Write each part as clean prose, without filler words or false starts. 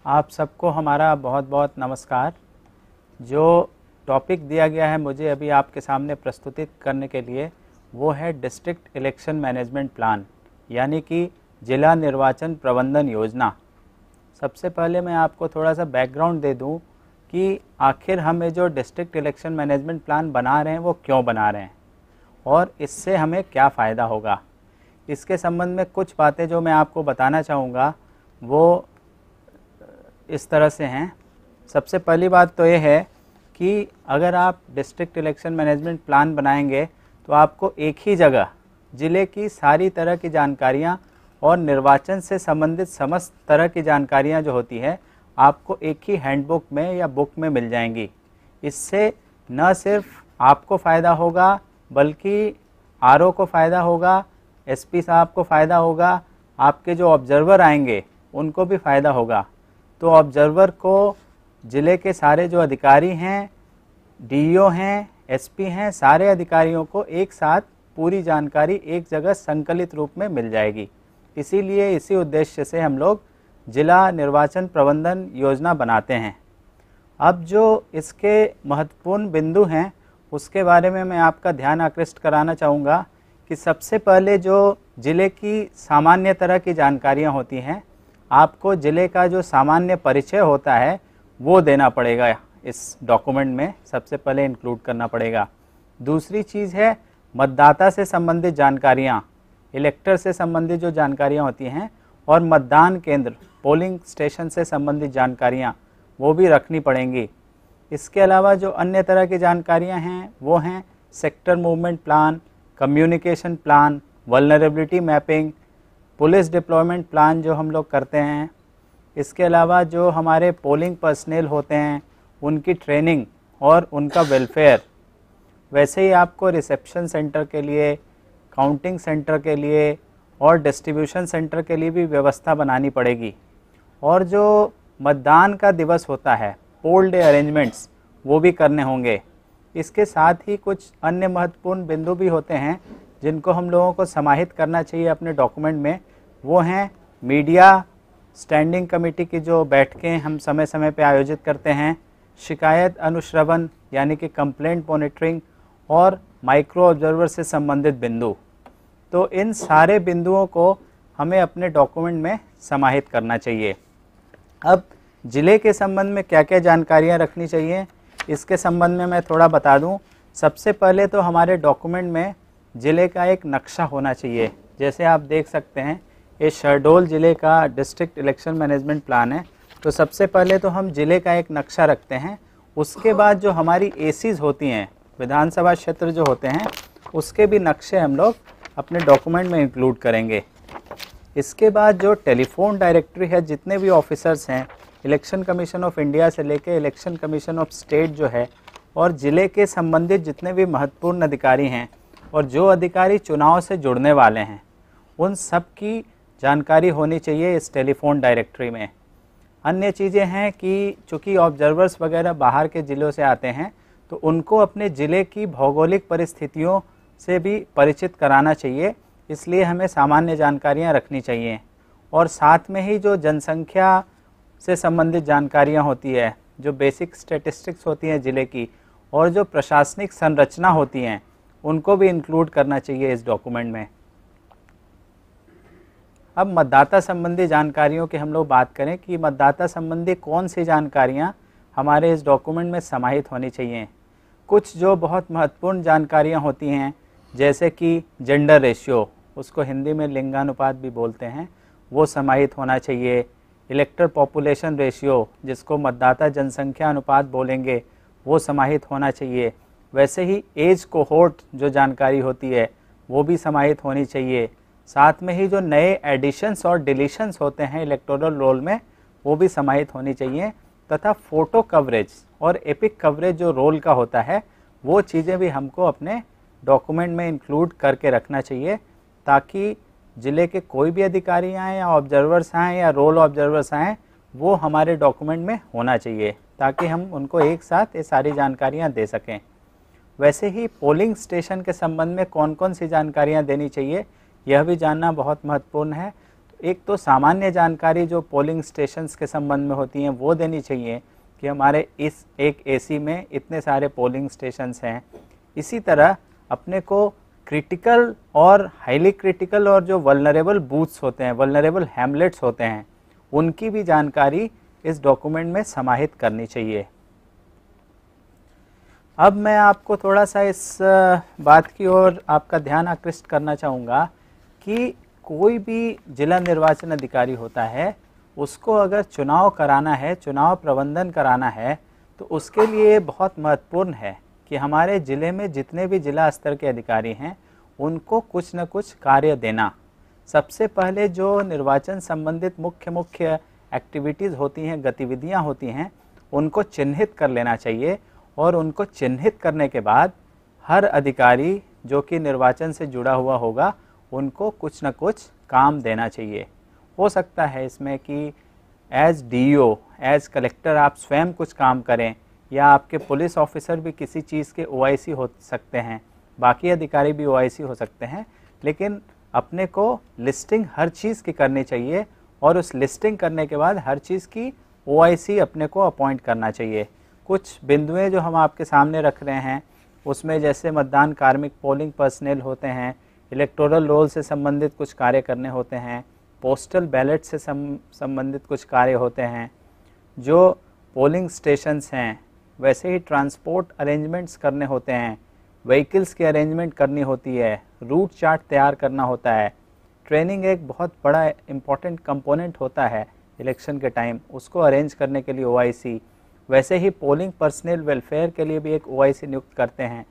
आप सबको हमारा बहुत बहुत नमस्कार। जो टॉपिक दिया गया है मुझे अभी आपके सामने प्रस्तुतित करने के लिए वो है डिस्ट्रिक्ट इलेक्शन मैनेजमेंट प्लान, यानी कि जिला निर्वाचन प्रबंधन योजना। सबसे पहले मैं आपको थोड़ा सा बैकग्राउंड दे दूं कि आखिर हम ये जो डिस्ट्रिक्ट इलेक्शन मैनेजमेंट प्लान बना रहे हैं वो क्यों बना रहे हैं और इससे हमें क्या फ़ायदा होगा। इसके संबंध में कुछ बातें जो मैं आपको बताना चाहूँगा वो इस तरह से हैं। सबसे पहली बात तो ये है कि अगर आप डिस्ट्रिक्ट इलेक्शन मैनेजमेंट प्लान बनाएंगे तो आपको एक ही जगह ज़िले की सारी तरह की जानकारियाँ और निर्वाचन से संबंधित समस्त तरह की जानकारियाँ जो होती है आपको एक ही हैंडबुक में या बुक में मिल जाएंगी। इससे न सिर्फ आपको फ़ायदा होगा बल्कि आरओ को फ़ायदा होगा, एसपी साहब को फ़ायदा होगा, आपके जो ऑब्जर्वर आएंगे उनको भी फ़ायदा होगा। तो ऑब्जर्वर को ज़िले के सारे जो अधिकारी हैं, डीईओ हैं, एसपी हैं, सारे अधिकारियों को एक साथ पूरी जानकारी एक जगह संकलित रूप में मिल जाएगी। इसीलिए इसी उद्देश्य से हम लोग जिला निर्वाचन प्रबंधन योजना बनाते हैं। अब जो इसके महत्वपूर्ण बिंदु हैं उसके बारे में मैं आपका ध्यान आकृष्ट कराना चाहूँगा कि सबसे पहले जो ज़िले की सामान्य तरह की जानकारियाँ होती हैं, आपको ज़िले का जो सामान्य परिचय होता है वो देना पड़ेगा, इस डॉक्यूमेंट में सबसे पहले इंक्लूड करना पड़ेगा। दूसरी चीज़ है मतदाता से संबंधित जानकारियाँ, इलेक्टर से संबंधित जो जानकारियाँ होती हैं, और मतदान केंद्र पोलिंग स्टेशन से संबंधित जानकारियाँ वो भी रखनी पड़ेंगी। इसके अलावा जो अन्य तरह की जानकारियाँ हैं वो हैं sector movement plan, communication plan, vulnerability mapping, police deployment plan जो हम लोग करते हैं। इसके अलावा जो हमारे पोलिंग पर्सनेल होते हैं उनकी ट्रेनिंग और उनका वेलफेयर। वैसे ही आपको रिसेप्शन सेंटर के लिए, काउंटिंग सेंटर के लिए और डिस्ट्रीब्यूशन सेंटर के लिए भी व्यवस्था बनानी पड़ेगी। और जो मतदान का दिवस होता है, पोल डे अरेंजमेंट्स, वो भी करने होंगे। इसके साथ ही कुछ अन्य महत्वपूर्ण बिंदु भी होते हैं जिनको हम लोगों को समाहित करना चाहिए अपने डॉक्यूमेंट में। वो हैं मीडिया स्टैंडिंग कमेटी की जो बैठकें हम समय समय पे आयोजित करते हैं, शिकायत अनुश्रवण यानी कि कंप्लेंट मॉनिटरिंग, और माइक्रो ऑब्जर्वर से संबंधित बिंदु। तो इन सारे बिंदुओं को हमें अपने डॉक्यूमेंट में समाहित करना चाहिए। अब ज़िले के संबंध में क्या क्या जानकारियाँ रखनी चाहिए इसके संबंध में मैं थोड़ा बता दूं। सबसे पहले तो हमारे डॉक्यूमेंट में ज़िले का एक नक्शा होना चाहिए। जैसे आप देख सकते हैं ये शहडोल ज़िले का डिस्ट्रिक्ट इलेक्शन मैनेजमेंट प्लान है। तो सबसे पहले तो हम ज़िले का एक नक्शा रखते हैं। उसके बाद जो हमारी एसीज़ होती हैं, विधानसभा क्षेत्र जो होते हैं, उसके भी नक्शे हम लोग अपने डॉक्यूमेंट में इंक्लूड करेंगे। इसके बाद जो टेलीफोन डायरेक्टरी है, जितने भी ऑफिसर्स हैं, इलेक्शन कमीशन ऑफ इंडिया से लेके इलेक्शन कमीशन ऑफ स्टेट जो है, और ज़िले के संबंधित जितने भी महत्वपूर्ण अधिकारी हैं और जो अधिकारी चुनाव से जुड़ने वाले हैं, उन सब की जानकारी होनी चाहिए इस टेलीफोन डायरेक्टरी में। अन्य चीज़ें हैं कि चूँकि ऑब्जर्वर्स वगैरह बाहर के ज़िलों से आते हैं तो उनको अपने ज़िले की भौगोलिक परिस्थितियों से भी परिचित कराना चाहिए, इसलिए हमें सामान्य जानकारियाँ रखनी चाहिए। और साथ में ही जो जनसंख्या से संबंधित जानकारियाँ होती है, जो बेसिक स्टैटिस्टिक्स होती हैं ज़िले की, और जो प्रशासनिक संरचना होती हैं, उनको भी इंक्लूड करना चाहिए इस डॉक्यूमेंट में। अब मतदाता संबंधी जानकारियों की हम लोग बात करें कि मतदाता संबंधी कौन सी जानकारियाँ हमारे इस डॉक्यूमेंट में समाहित होनी चाहिए। कुछ जो बहुत महत्वपूर्ण जानकारियाँ होती हैं, जैसे कि जेंडर रेशियो, उसको हिंदी में लिंगानुपात भी बोलते हैं, वो समाहित होना चाहिए। इलेक्टर पॉपुलेशन रेशियो, जिसको मतदाता जनसंख्या अनुपात बोलेंगे, वो समाहित होना चाहिए। वैसे ही एज कोहोर्ट जो जानकारी होती है वो भी समाहित होनी चाहिए। साथ में ही जो नए एडिशंस और डिलीशंस होते हैं इलेक्टोरल रोल में, वो भी समाहित होनी चाहिए। तथा फ़ोटो कवरेज और एपिक कवरेज जो रोल का होता है, वो चीज़ें भी हमको अपने डॉक्यूमेंट में इंक्लूड करके रखना चाहिए, ताकि ज़िले के कोई भी अधिकारी आएँ या ऑब्जर्वर्स आएँ या रोल ऑब्जर्वर्स आएँ, वो हमारे डॉक्यूमेंट में होना चाहिए, ताकि हम उनको एक साथ ये सारी जानकारियाँ दे सकें। वैसे ही पोलिंग स्टेशन के संबंध में कौन कौन सी जानकारियाँ देनी चाहिए, यह भी जानना बहुत महत्वपूर्ण है। एक तो सामान्य जानकारी जो पोलिंग स्टेशंस के संबंध में होती हैं वो देनी चाहिए कि हमारे इस एक एसी में इतने सारे पोलिंग स्टेशंस हैं। इसी तरह अपने को क्रिटिकल और हाईली क्रिटिकल और जो वल्नरेबल बूथ्स होते हैं, वल्नरेबल हैमलेट्स होते हैं, उनकी भी जानकारी इस डॉक्यूमेंट में समाहित करनी चाहिए। अब मैं आपको थोड़ा सा इस बात की ओर आपका ध्यान आकृष्ट करना चाहूँगा कि कोई भी जिला निर्वाचन अधिकारी होता है, उसको अगर चुनाव कराना है, चुनाव प्रबंधन कराना है, तो उसके लिए बहुत महत्वपूर्ण है कि हमारे ज़िले में जितने भी जिला स्तर के अधिकारी हैं उनको कुछ न कुछ कार्य देना। सबसे पहले जो निर्वाचन संबंधित मुख्य एक्टिविटीज़ होती हैं, गतिविधियां होती हैं, उनको चिन्हित कर लेना चाहिए और उनको चिन्हित करने के बाद हर अधिकारी जो कि निर्वाचन से जुड़ा हुआ होगा उनको कुछ न कुछ काम देना चाहिए। हो सकता है इसमें कि एज डीईओ, एज कलेक्टर आप स्वयं कुछ काम करें, या आपके पुलिस ऑफिसर भी किसी चीज़ के ओआईसी हो सकते हैं, बाकी अधिकारी भी ओआईसी हो सकते हैं, लेकिन अपने को लिस्टिंग हर चीज़ की करनी चाहिए और उस लिस्टिंग करने के बाद हर चीज़ की ओआईसी अपने को अपॉइंट करना चाहिए। कुछ बिंदुएं जो हम आपके सामने रख रहे हैं उसमें जैसे मतदान कार्मिक, पोलिंग पर्सनल होते हैं, इलेक्टोरल रोल से संबंधित कुछ कार्य करने होते हैं, पोस्टल बैलेट से संबंधित कुछ कार्य होते हैं, जो पोलिंग स्टेशंस हैं, वैसे ही ट्रांसपोर्ट अरेंजमेंट्स करने होते हैं, व्हीकल्स की अरेंजमेंट करनी होती है, रूट चार्ट तैयार करना होता है। ट्रेनिंग एक बहुत बड़ा इम्पॉर्टेंट कंपोनेंट होता है इलेक्शन के टाइम, उसको अरेंज करने के लिए ओआईसी। वैसे ही पोलिंग पर्सनल वेलफेयर के लिए भी एक ओआईसी नियुक्त करते हैं।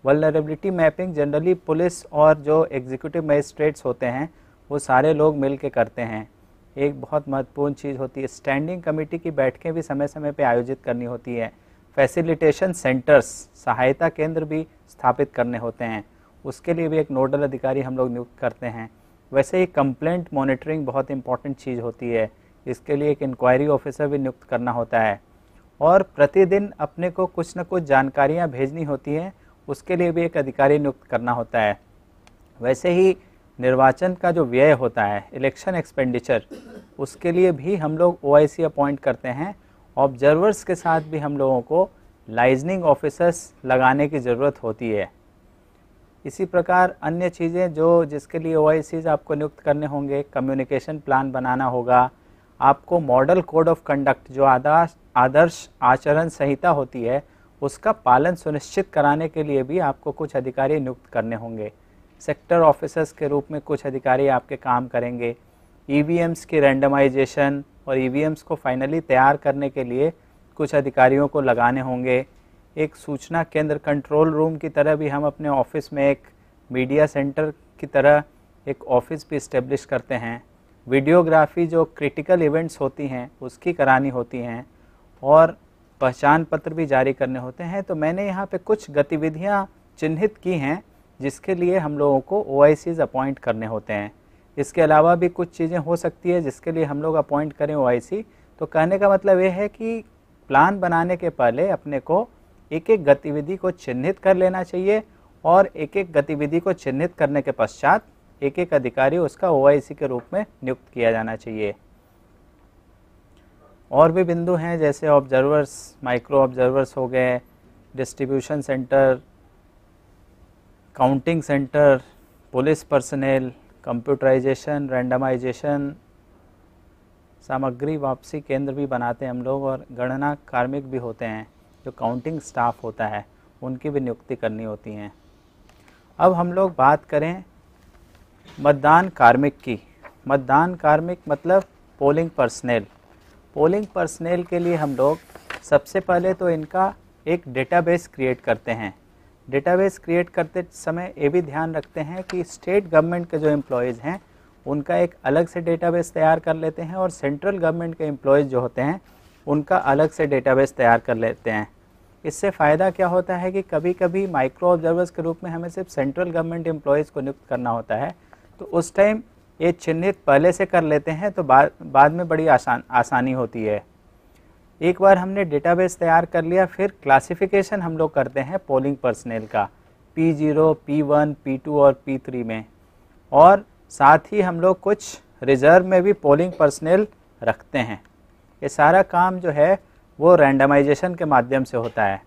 वल्नरेबिलिटी मैपिंग जनरली पुलिस और जो एग्जीक्यूटिव मजिस्ट्रेट्स होते हैं वो सारे लोग मिल के करते हैं। एक बहुत महत्वपूर्ण चीज़ होती है, स्टैंडिंग कमेटी की बैठकें भी समय समय पर आयोजित करनी होती है। फैसिलिटेशन सेंटर्स, सहायता केंद्र भी स्थापित करने होते हैं, उसके लिए भी एक नोडल अधिकारी हम लोग नियुक्त करते हैं। वैसे ही कंप्लेंट मॉनिटरिंग बहुत इंपॉर्टेंट चीज़ होती है, इसके लिए एक इंक्वायरी ऑफिसर भी नियुक्त करना होता है। और प्रतिदिन अपने को कुछ न कुछ जानकारियाँ भेजनी होती हैं, उसके लिए भी एक अधिकारी नियुक्त करना होता है। वैसे ही निर्वाचन का जो व्यय होता है, इलेक्शन एक्सपेंडिचर, उसके लिए भी हम लोग ओआईसी अपॉइंट करते हैं। ऑब्जर्वर्स के साथ भी हम लोगों को लाइजनिंग ऑफिसर्स लगाने की ज़रूरत होती है। इसी प्रकार अन्य चीज़ें जो जिसके लिए ओआईसीज आपको नियुक्त करने होंगे, कम्युनिकेशन प्लान बनाना होगा, आपको मॉडल कोड ऑफ कंडक्ट जो आदर्श आचरण संहिता होती है उसका पालन सुनिश्चित कराने के लिए भी आपको कुछ अधिकारी नियुक्त करने होंगे। सेक्टर ऑफिसर्स के रूप में कुछ अधिकारी आपके काम करेंगे। ईवीएम्स की रैंडमाइजेशन और ईवीएम्स को फाइनली तैयार करने के लिए कुछ अधिकारियों को लगाने होंगे। एक सूचना केंद्र, कंट्रोल रूम की तरह भी हम अपने ऑफिस में एक मीडिया सेंटर की तरह एक ऑफिस भी इस्टेब्लिश करते हैं। वीडियोग्राफी जो क्रिटिकल इवेंट्स होती हैं उसकी करानी होती हैं और पहचान पत्र भी जारी करने होते हैं। तो मैंने यहाँ पे कुछ गतिविधियाँ चिन्हित की हैं जिसके लिए हम लोगों को ओआईसीज अपॉइंट करने होते हैं। इसके अलावा भी कुछ चीज़ें हो सकती है जिसके लिए हम लोग अपॉइंट करें ओआईसी। तो कहने का मतलब ये है कि प्लान बनाने के पहले अपने को एक एक गतिविधि को चिन्हित कर लेना चाहिए और एक एक गतिविधि को चिन्हित करने के पश्चात एक एक अधिकारी उसका ओआईसी के रूप में नियुक्त किया जाना चाहिए। और भी बिंदु हैं जैसे ऑब्जर्वर्स, माइक्रो ऑब्जर्वर्स हो गए, distribution centre, counting centre, police personnel, computerisation, randomisation, सामग्री वापसी केंद्र भी बनाते हैं हम लोग, और गणना कार्मिक भी होते हैं जो काउंटिंग स्टाफ होता है, उनकी भी नियुक्ति करनी होती हैं। अब हम लोग बात करें मतदान कार्मिक की। मतदान कार्मिक मतलब पोलिंग पर्सनल। पोलिंग पर्सनल के लिए हम लोग सबसे पहले तो इनका एक डेटाबेस क्रिएट करते हैं। डेटाबेस क्रिएट करते समय ये भी ध्यान रखते हैं कि स्टेट गवर्नमेंट के जो एम्प्लॉयज़ हैं उनका एक अलग से डेटाबेस तैयार कर लेते हैं और सेंट्रल गवर्नमेंट के एम्प्लॉयज़ जो होते हैं उनका अलग से डेटाबेस तैयार कर लेते हैं। इससे फ़ायदा क्या होता है कि कभी कभी माइक्रो ऑब्जर्वर्स के रूप में हमें सिर्फ सेंट्रल गवर्नमेंट एम्प्लॉयज़ को नियुक्त करना होता है, तो उस टाइम ये चिन्हित पहले से कर लेते हैं तो बाद में बड़ी आसानी होती है। एक बार हमने डेटाबेस तैयार कर लिया, फिर क्लासिफिकेशन हम लोग करते हैं पोलिंग पर्सनल का P0, P1, P2 और P3 में, और साथ ही हम लोग कुछ रिज़र्व में भी पोलिंग पर्सनल रखते हैं। ये सारा काम जो है वो रैंडमाइजेशन के माध्यम से होता है।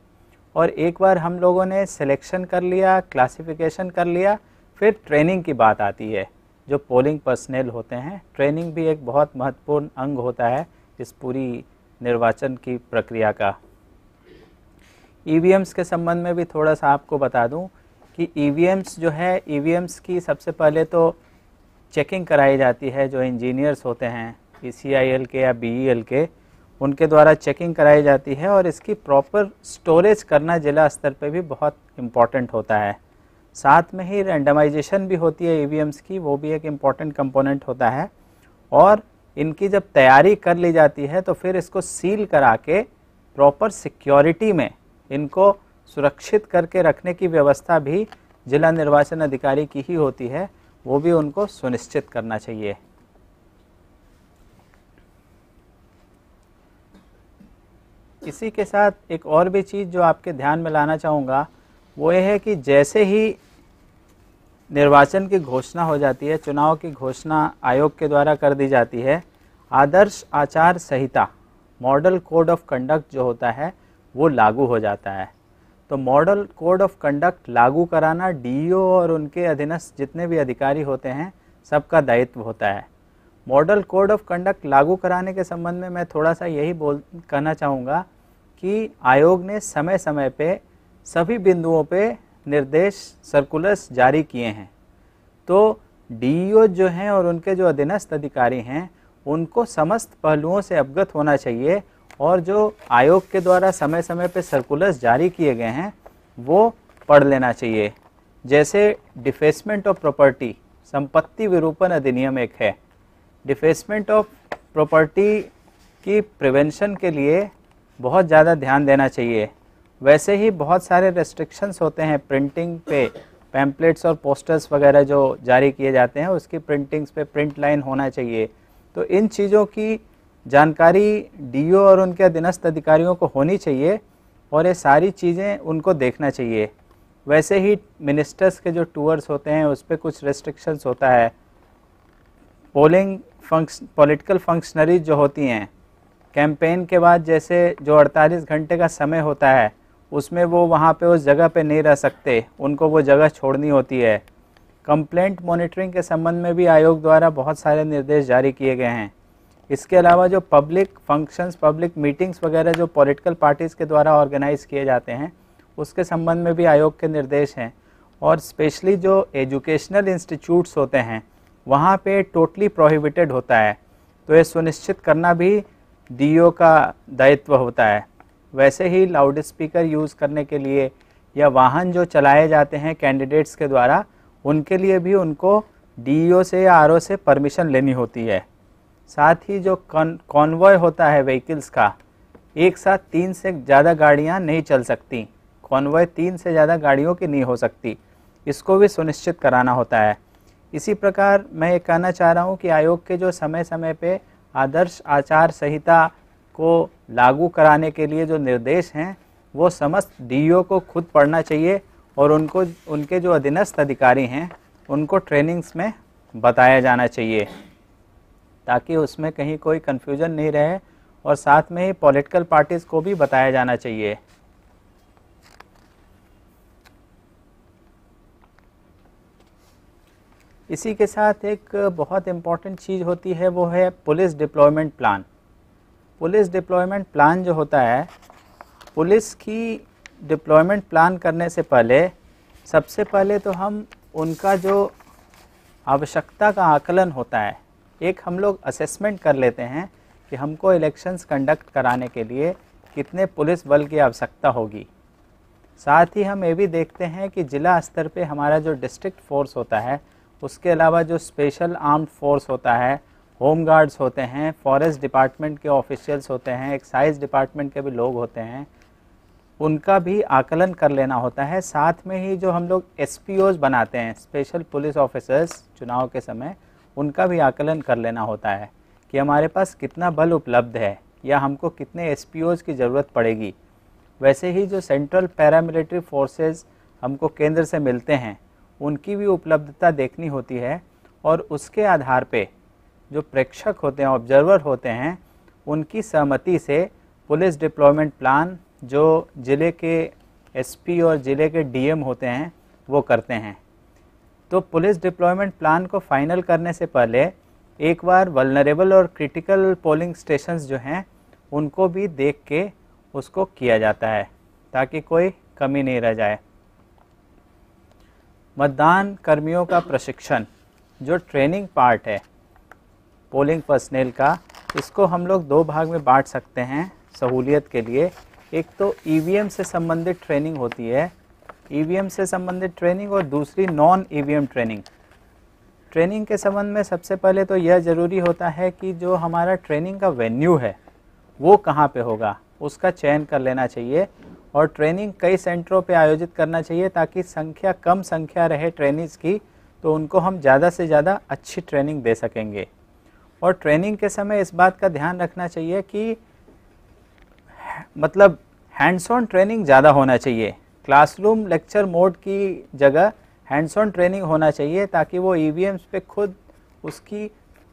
और एक बार हम लोगों ने सिलेक्शन कर लिया, क्लासिफिकेशन कर लिया, फिर ट्रेनिंग की बात आती है। जो पोलिंग पर्सनल होते हैं, ट्रेनिंग भी एक बहुत महत्वपूर्ण अंग होता है इस पूरी निर्वाचन की प्रक्रिया का। ईवीएम्स के संबंध में भी थोड़ा सा आपको बता दूं कि ईवीएम्स जो है, ईवीएम्स की सबसे पहले तो चेकिंग कराई जाती है। जो इंजीनियर्स होते हैं ECIL के या BEL के, उनके द्वारा चेकिंग कराई जाती है और इसकी प्रॉपर स्टोरेज करना जिला स्तर पे भी बहुत इम्पॉर्टेंट होता है। साथ में ही रैंडमाइजेशन भी होती है ईवीएम्स की, वो भी एक इम्पॉर्टेंट कंपोनेंट होता है। और इनकी जब तैयारी कर ली जाती है तो फिर इसको सील करा के प्रॉपर सिक्योरिटी में इनको सुरक्षित करके रखने की व्यवस्था भी जिला निर्वाचन अधिकारी की ही होती है, वो भी उनको सुनिश्चित करना चाहिए। इसी के साथ एक और भी चीज़ जो आपके ध्यान में लाना चाहूँगा वो ये है कि जैसे ही निर्वाचन की घोषणा हो जाती है, चुनाव की घोषणा आयोग के द्वारा कर दी जाती है, आदर्श आचार संहिता मॉडल कोड ऑफ कंडक्ट जो होता है वो लागू हो जाता है। तो मॉडल कोड ऑफ कंडक्ट लागू कराना DEO और उनके अधीनस्थ जितने भी अधिकारी होते हैं सबका दायित्व होता है। मॉडल कोड ऑफ कंडक्ट लागू कराने के संबंध में मैं थोड़ा सा यही कहना चाहूँगा कि आयोग ने समय समय पे सभी बिंदुओं पे निर्देश सर्कुलर्स जारी किए हैं। तो DEO जो हैं और उनके जो अधीनस्थ अधिकारी हैं उनको समस्त पहलुओं से अवगत होना चाहिए और जो आयोग के द्वारा समय समय पे सर्कुलर्स जारी किए गए हैं वो पढ़ लेना चाहिए। जैसे डिफेसमेंट ऑफ प्रॉपर्टी, संपत्ति विरूपण अधिनियम एक है। डिफेसमेंट ऑफ प्रॉपर्टी की प्रिवेंशन के लिए बहुत ज़्यादा ध्यान देना चाहिए। वैसे ही बहुत सारे रेस्ट्रिक्शंस होते हैं प्रिंटिंग पे, पैम्पलेट्स और पोस्टर्स वगैरह जो जारी किए जाते हैं उसकी प्रिंटिंग्स पे प्रिंट लाइन होना चाहिए। तो इन चीज़ों की जानकारी DEO और उनके अधीनस्थ अधिकारियों को होनी चाहिए और ये सारी चीज़ें उनको देखना चाहिए। वैसे ही मिनिस्टर्स के जो टूर्स होते हैं उस पर कुछ रेस्ट्रिक्शंस होता है। पॉलिटिकल फंक्शनरीज जो होती हैं, कैंपेन के बाद जैसे जो 48 घंटे का समय होता है उसमें वो वहाँ पे उस जगह पे नहीं रह सकते, उनको वो जगह छोड़नी होती है। कंप्लेंट मॉनिटरिंग के संबंध में भी आयोग द्वारा बहुत सारे निर्देश जारी किए गए हैं। इसके अलावा जो पब्लिक फंक्शंस, पब्लिक मीटिंग्स वगैरह जो पॉलिटिकल पार्टीज़ के द्वारा ऑर्गेनाइज किए जाते हैं उसके संबंध में भी आयोग के निर्देश हैं। और स्पेशली जो एजुकेशनल इंस्टीट्यूट्स होते हैं वहाँ पे टोटली प्रोहिबिटेड होता है। तो ये सुनिश्चित करना भी DEO का दायित्व होता है। वैसे ही लाउड स्पीकर यूज़ करने के लिए या वाहन जो चलाए जाते हैं कैंडिडेट्स के द्वारा उनके लिए भी उनको DEO से या RO से परमिशन लेनी होती है। साथ ही जो कॉन्वॉय होता है व्हीकल्स का, एक साथ 3 से ज़्यादा गाड़ियाँ नहीं चल सकती, कॉन्वॉय 3 से ज़्यादा गाड़ियों की नहीं हो सकती, इसको भी सुनिश्चित कराना होता है। इसी प्रकार मैं ये कहना चाह रहा हूँ कि आयोग के जो समय समय पे आदर्श आचार संहिता को लागू कराने के लिए जो निर्देश हैं वो समस्त DEO को खुद पढ़ना चाहिए और उनको, उनके जो अधीनस्थ अधिकारी हैं उनको ट्रेनिंग्स में बताया जाना चाहिए ताकि उसमें कहीं कोई कन्फ्यूजन नहीं रहे। और साथ में ही पॉलिटिकल पार्टीज़ को भी बताया जाना चाहिए। इसी के साथ एक बहुत इम्पॉर्टेंट चीज़ होती है वो है police deployment plan. Police deployment plan जो होता है, पुलिस की डिप्लॉयमेंट प्लान करने से पहले सबसे पहले तो हम उनका जो आवश्यकता का आकलन होता है, एक हम लोग असेसमेंट कर लेते हैं कि हमको इलेक्शंस कंडक्ट कराने के लिए कितने पुलिस बल की आवश्यकता होगी। साथ ही हम ये भी देखते हैं कि ज़िला स्तर पे हमारा जो डिस्ट्रिक्ट फोर्स होता है, उसके अलावा जो स्पेशल आर्म्ड फोर्स होता है, होम गार्ड्स होते हैं, फॉरेस्ट डिपार्टमेंट के ऑफिशियल्स होते हैं, एक्साइज डिपार्टमेंट के भी लोग होते हैं, उनका भी आकलन कर लेना होता है। साथ में ही जो हम लोग SPOs बनाते हैं, स्पेशल पुलिस ऑफिसर्स, चुनाव के समय उनका भी आकलन कर लेना होता है कि हमारे पास कितना बल उपलब्ध है या हमको कितने SPOs की ज़रूरत पड़ेगी। वैसे ही जो सेंट्रल पैरामिलिट्री फोर्सेस हमको केंद्र से मिलते हैं उनकी भी उपलब्धता देखनी होती है और उसके आधार पे जो प्रेक्षक होते हैं, ऑब्जर्वर होते हैं, उनकी सहमति से पुलिस डिप्लॉयमेंट प्लान जो ज़िले के एसपी और ज़िले के डीएम होते हैं वो करते हैं। तो पुलिस डिप्लॉयमेंट प्लान को फाइनल करने से पहले एक बार वल्नरेबल और क्रिटिकल पोलिंग स्टेशंस जो हैं उनको भी देख के उसको किया जाता है ताकि कोई कमी नहीं रह जाए। मतदान कर्मियों का प्रशिक्षण, जो ट्रेनिंग पार्ट है पोलिंग पर्सनेल का, इसको हम लोग दो भाग में बांट सकते हैं सहूलियत के लिए। एक तो ईवीएम से संबंधित ट्रेनिंग होती है, ईवीएम से संबंधित ट्रेनिंग, और दूसरी नॉन ईवीएम ट्रेनिंग। ट्रेनिंग के संबंध में सबसे पहले तो यह ज़रूरी होता है कि जो हमारा ट्रेनिंग का वेन्यू है वो कहाँ पे होगा, उसका चयन कर लेना चाहिए। और ट्रेनिंग कई सेंटरों पे आयोजित करना चाहिए ताकि कम संख्या रहे ट्रेनिंग्स की, तो उनको हम ज़्यादा से ज़्यादा अच्छी ट्रेनिंग दे सकेंगे। और ट्रेनिंग के समय इस बात का ध्यान रखना चाहिए कि मतलब हैंड्स ऑन ट्रेनिंग ज़्यादा होना चाहिए। क्लासरूम लेक्चर मोड की जगह हैंड्स ऑन ट्रेनिंग होना चाहिए ताकि वो ईवीएम्स पे खुद उसकी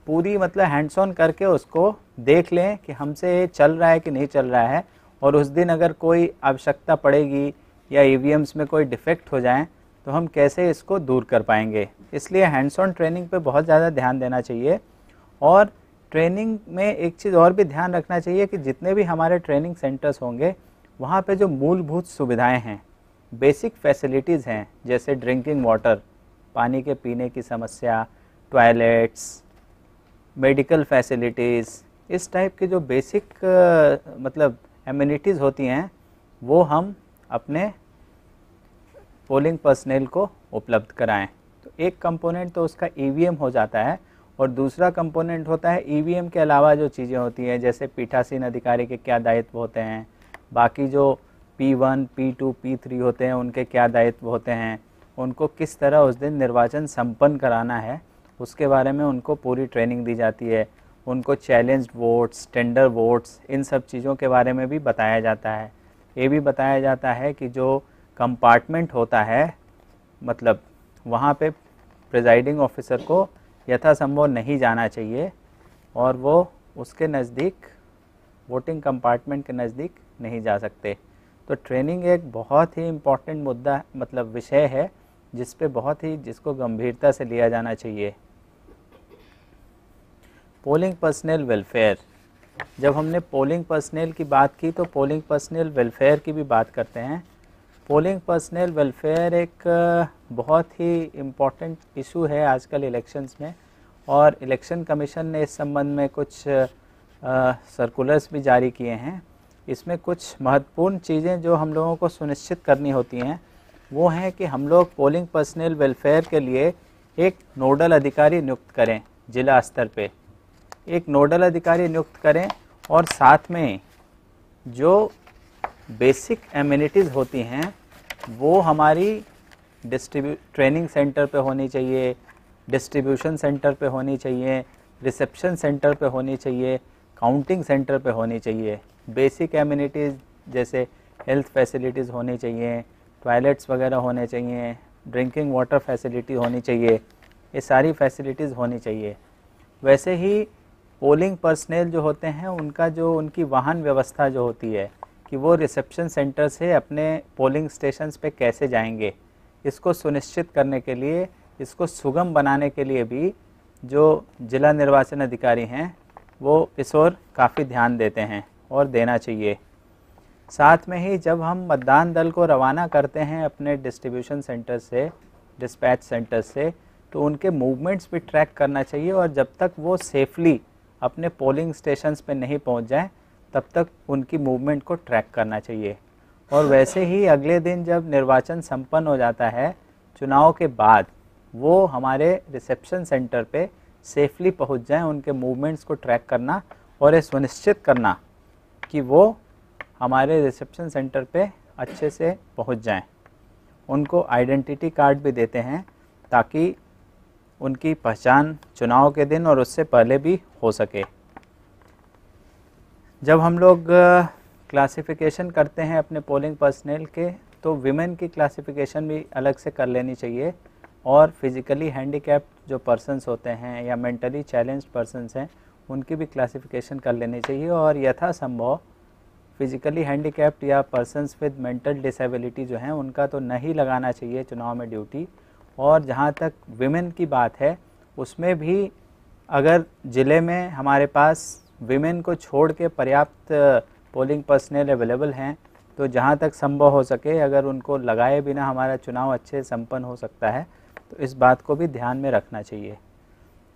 पूरी मतलब हैंड्स ऑन करके उसको देख लें कि हमसे ये चल रहा है कि नहीं चल रहा है, और उस दिन अगर कोई आवश्यकता पड़ेगी या ईवीएम्स में कोई डिफेक्ट हो जाए तो हम कैसे इसको दूर कर पाएंगे। इसलिए हैंड्स ऑन ट्रेनिंग पे बहुत ज़्यादा ध्यान देना चाहिए। और ट्रेनिंग में एक चीज़ और भी ध्यान रखना चाहिए कि जितने भी हमारे ट्रेनिंग सेंटर्स होंगे वहाँ पे जो मूलभूत सुविधाएं हैं, बेसिक फैसिलिटीज़ हैं, जैसे ड्रिंकिंग वाटर, पानी के पीने की समस्या, टॉयलेट्स, मेडिकल फैसिलिटीज़, इस टाइप के जो बेसिक मतलब एमिनिटीज़ होती हैं वो हम अपने पोलिंग पर्सनेल को उपलब्ध कराएं। तो एक कंपोनेंट तो उसका ईवीएम हो जाता है, और दूसरा कंपोनेंट होता है ईवीएम के अलावा जो चीज़ें होती हैं, जैसे पीठासीन अधिकारी के क्या दायित्व होते हैं, बाकी जो P1, P2, P3 होते हैं उनके क्या दायित्व होते हैं, उनको किस तरह उस दिन निर्वाचन संपन्न कराना है उसके बारे में उनको पूरी ट्रेनिंग दी जाती है। उनको चैलेंज वोट्स, टेंडर वोट्स, इन सब चीज़ों के बारे में भी बताया जाता है। ये भी बताया जाता है कि जो कंपार्टमेंट होता है, मतलब वहाँ पे प्रिजाइडिंग ऑफिसर को यथासंभव नहीं जाना चाहिए और वो उसके नज़दीक, वोटिंग कंपार्टमेंट के नज़दीक नहीं जा सकते। तो ट्रेनिंग एक बहुत ही इम्पॉर्टेंट मुद्दा मतलब विषय है जिस पे जिसको गंभीरता से लिया जाना चाहिए। पोलिंग पर्सनल वेलफेयर, जब हमने पोलिंग पर्सनल की बात की तो पोलिंग पर्सनल वेलफेयर की भी बात करते हैं। पोलिंग पर्सनल वेलफेयर एक बहुत ही इम्पॉर्टेंट इशू है आजकल इलेक्शंस में, और इलेक्शन कमीशन ने इस संबंध में कुछ सर्कुलर्स भी जारी किए हैं। इसमें कुछ महत्वपूर्ण चीज़ें जो हम लोगों को सुनिश्चित करनी होती हैं वो हैं कि हम लोग पोलिंग पर्सनल वेलफेयर के लिए एक नोडल अधिकारी नियुक्त करें, जिला स्तर पे एक नोडल अधिकारी नियुक्त करें, और साथ में जो बेसिक एमिनिटीज़ होती हैं वो हमारी ट्रेनिंग सेंटर पे होनी चाहिए, डिस्ट्रीब्यूशन सेंटर पे होनी चाहिए, रिसेप्शन सेंटर पे होनी चाहिए, काउंटिंग सेंटर पे होनी चाहिए। बेसिक एमिनिटीज़ जैसे हेल्थ फैसिलिटीज़ होनी चाहिए, टॉयलेट्स वगैरह होने चाहिए, ड्रिंकिंग वाटर फैसिलिटी होनी चाहिए, ये सारी फैसिलिटीज़ होनी चाहिए। वैसे ही पोलिंग पर्सनल जो होते हैं उनकी वाहन व्यवस्था जो होती है कि वो रिसेप्शन सेंटर से अपने पोलिंग स्टेशंस पे कैसे जाएंगे, इसको सुनिश्चित करने के लिए, इसको सुगम बनाने के लिए भी जो जिला निर्वाचन अधिकारी हैं वो इस ओर काफ़ी ध्यान देते हैं और देना चाहिए। साथ में ही जब हम मतदान दल को रवाना करते हैं अपने डिस्ट्रीब्यूशन सेंटर से, डिस्पैच सेंटर से, तो उनके मूवमेंट्स भी ट्रैक करना चाहिए, और जब तक वो सेफली अपने पोलिंग स्टेशंस पे नहीं पहुंच जाएं तब तक उनकी मूवमेंट को ट्रैक करना चाहिए। और वैसे ही अगले दिन जब निर्वाचन संपन्न हो जाता है चुनाव के बाद, वो हमारे रिसेप्शन सेंटर पे सेफली पहुंच जाएं, उनके मूवमेंट्स को ट्रैक करना और ये सुनिश्चित करना कि वो हमारे रिसेप्शन सेंटर पे अच्छे से पहुंच जाएं। उनको आइडेंटिटी कार्ड भी देते हैं ताकि उनकी पहचान चुनाव के दिन और उससे पहले भी हो सके। जब हम लोग क्लासिफिकेशन करते हैं अपने पोलिंग पर्सनल के, तो विमेन की क्लासिफिकेशन भी अलग से कर लेनी चाहिए। और फिज़िकली हैंडीकैप्ड जो पर्सन्स होते हैं या मेंटली चैलेंज्ड पर्सन्स हैं उनकी भी क्लासिफिकेशन कर लेनी चाहिए, और यथासंभव फिज़िकली हैंडीकैप्ड या पर्सन्स विद मेंटल डिसेबिलिटी जो हैं उनका तो नहीं लगाना चाहिए चुनाव में ड्यूटी। और जहाँ तक विमेन की बात है उसमें भी अगर ज़िले में हमारे पास विमेन को छोड़ के पर्याप्त पोलिंग पर्सनल अवेलेबल हैं तो जहाँ तक संभव हो सके अगर उनको लगाए बिना हमारा चुनाव अच्छे संपन्न हो सकता है तो इस बात को भी ध्यान में रखना चाहिए।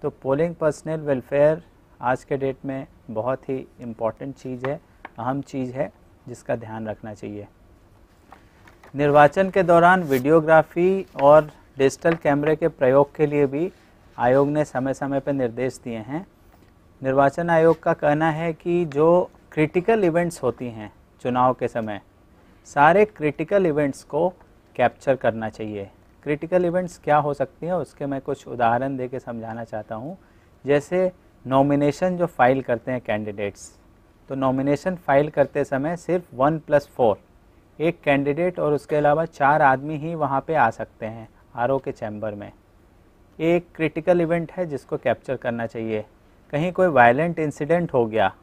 तो पोलिंग पर्सनल वेलफेयर आज के डेट में बहुत ही इम्पॉर्टेंट चीज़ है, अहम चीज़ है जिसका ध्यान रखना चाहिए। निर्वाचन के दौरान वीडियोग्राफी और डिजिटल कैमरे के प्रयोग के लिए भी आयोग ने समय समय पर निर्देश दिए हैं। निर्वाचन आयोग का कहना है कि जो क्रिटिकल इवेंट्स होती हैं चुनाव के समय, सारे क्रिटिकल इवेंट्स को कैप्चर करना चाहिए। क्रिटिकल इवेंट्स क्या हो सकती हैं उसके मैं कुछ उदाहरण दे के समझाना चाहता हूँ। जैसे नॉमिनेशन जो फाइल करते हैं कैंडिडेट्स, तो नॉमिनेशन फाइल करते समय सिर्फ 1+4 एक कैंडिडेट और उसके अलावा 4 आदमी ही वहाँ पे आ सकते हैं आरओ के चैम्बर में। एक क्रिटिकल इवेंट है जिसको कैप्चर करना चाहिए। कहीं कोई वायलेंट इंसिडेंट हो गया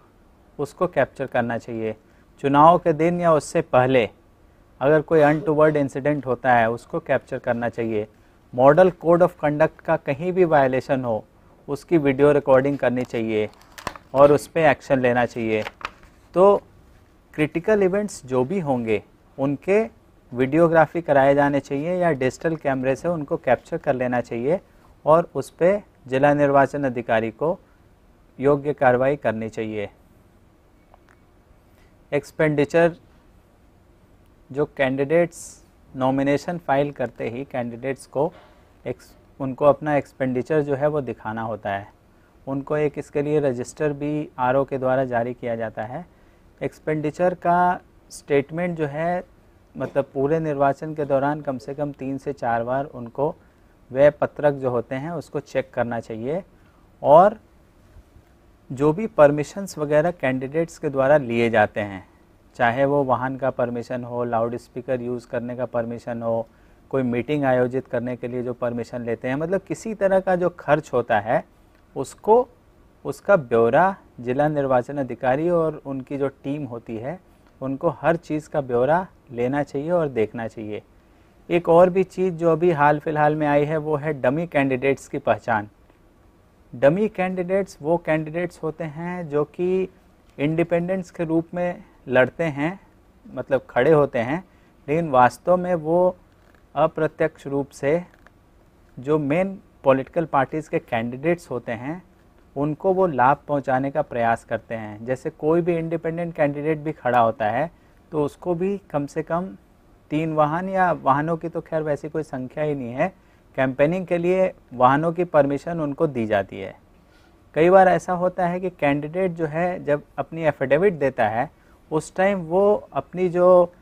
उसको कैप्चर करना चाहिए। चुनाव के दिन या उससे पहले अगर कोई अनटूवर्ड इंसिडेंट होता है उसको कैप्चर करना चाहिए। मॉडल कोड ऑफ कंडक्ट का कहीं भी वायलेशन हो उसकी वीडियो रिकॉर्डिंग करनी चाहिए और उस पर एक्शन लेना चाहिए। तो क्रिटिकल इवेंट्स जो भी होंगे उनके वीडियोग्राफी कराए जाने चाहिए या डिजिटल कैमरे से उनको कैप्चर कर लेना चाहिए और उस पर जिला निर्वाचन अधिकारी को योग्य कार्रवाई करनी चाहिए। एक्सपेंडिचर, जो कैंडिडेट्स नॉमिनेशन फाइल करते ही कैंडिडेट्स को उनको अपना एक्सपेंडिचर जो है वो दिखाना होता है। उनको एक इसके लिए रजिस्टर भी आरओ के द्वारा जारी किया जाता है। एक्सपेंडिचर का स्टेटमेंट जो है मतलब पूरे निर्वाचन के दौरान कम से कम 3 से 4 बार उनको व्यय पत्रक जो होते हैं उसको चेक करना चाहिए। और जो भी परमिशंस वगैरह कैंडिडेट्स के द्वारा लिए जाते हैं, चाहे वो वाहन का परमिशन हो, लाउड स्पीकर यूज़ करने का परमिशन हो, कोई मीटिंग आयोजित करने के लिए जो परमिशन लेते हैं, मतलब किसी तरह का जो खर्च होता है उसको उसका ब्यौरा जिला निर्वाचन अधिकारी और उनकी जो टीम होती है उनको हर चीज़ का ब्यौरा लेना चाहिए और देखना चाहिए। एक और भी चीज़ जो अभी हाल फिलहाल में आई है वो है डमी कैंडिडेट्स की पहचान। डमी कैंडिडेट्स वो कैंडिडेट्स होते हैं जो कि इंडिपेंडेंट्स के रूप में लड़ते हैं, मतलब खड़े होते हैं, लेकिन वास्तव में वो अप्रत्यक्ष रूप से जो मेन पॉलिटिकल पार्टीज़ के कैंडिडेट्स होते हैं उनको वो लाभ पहुंचाने का प्रयास करते हैं। जैसे कोई भी इंडिपेंडेंट कैंडिडेट भी खड़ा होता है तो उसको भी कम से कम 3 वाहन या वाहनों की तो खैर वैसी कोई संख्या ही नहीं है, कैंपेनिंग के लिए वाहनों की परमिशन उनको दी जाती है। कई बार ऐसा होता है कि कैंडिडेट जो है जब अपनी एफिडेविट देता है उस टाइम वो अपनी जो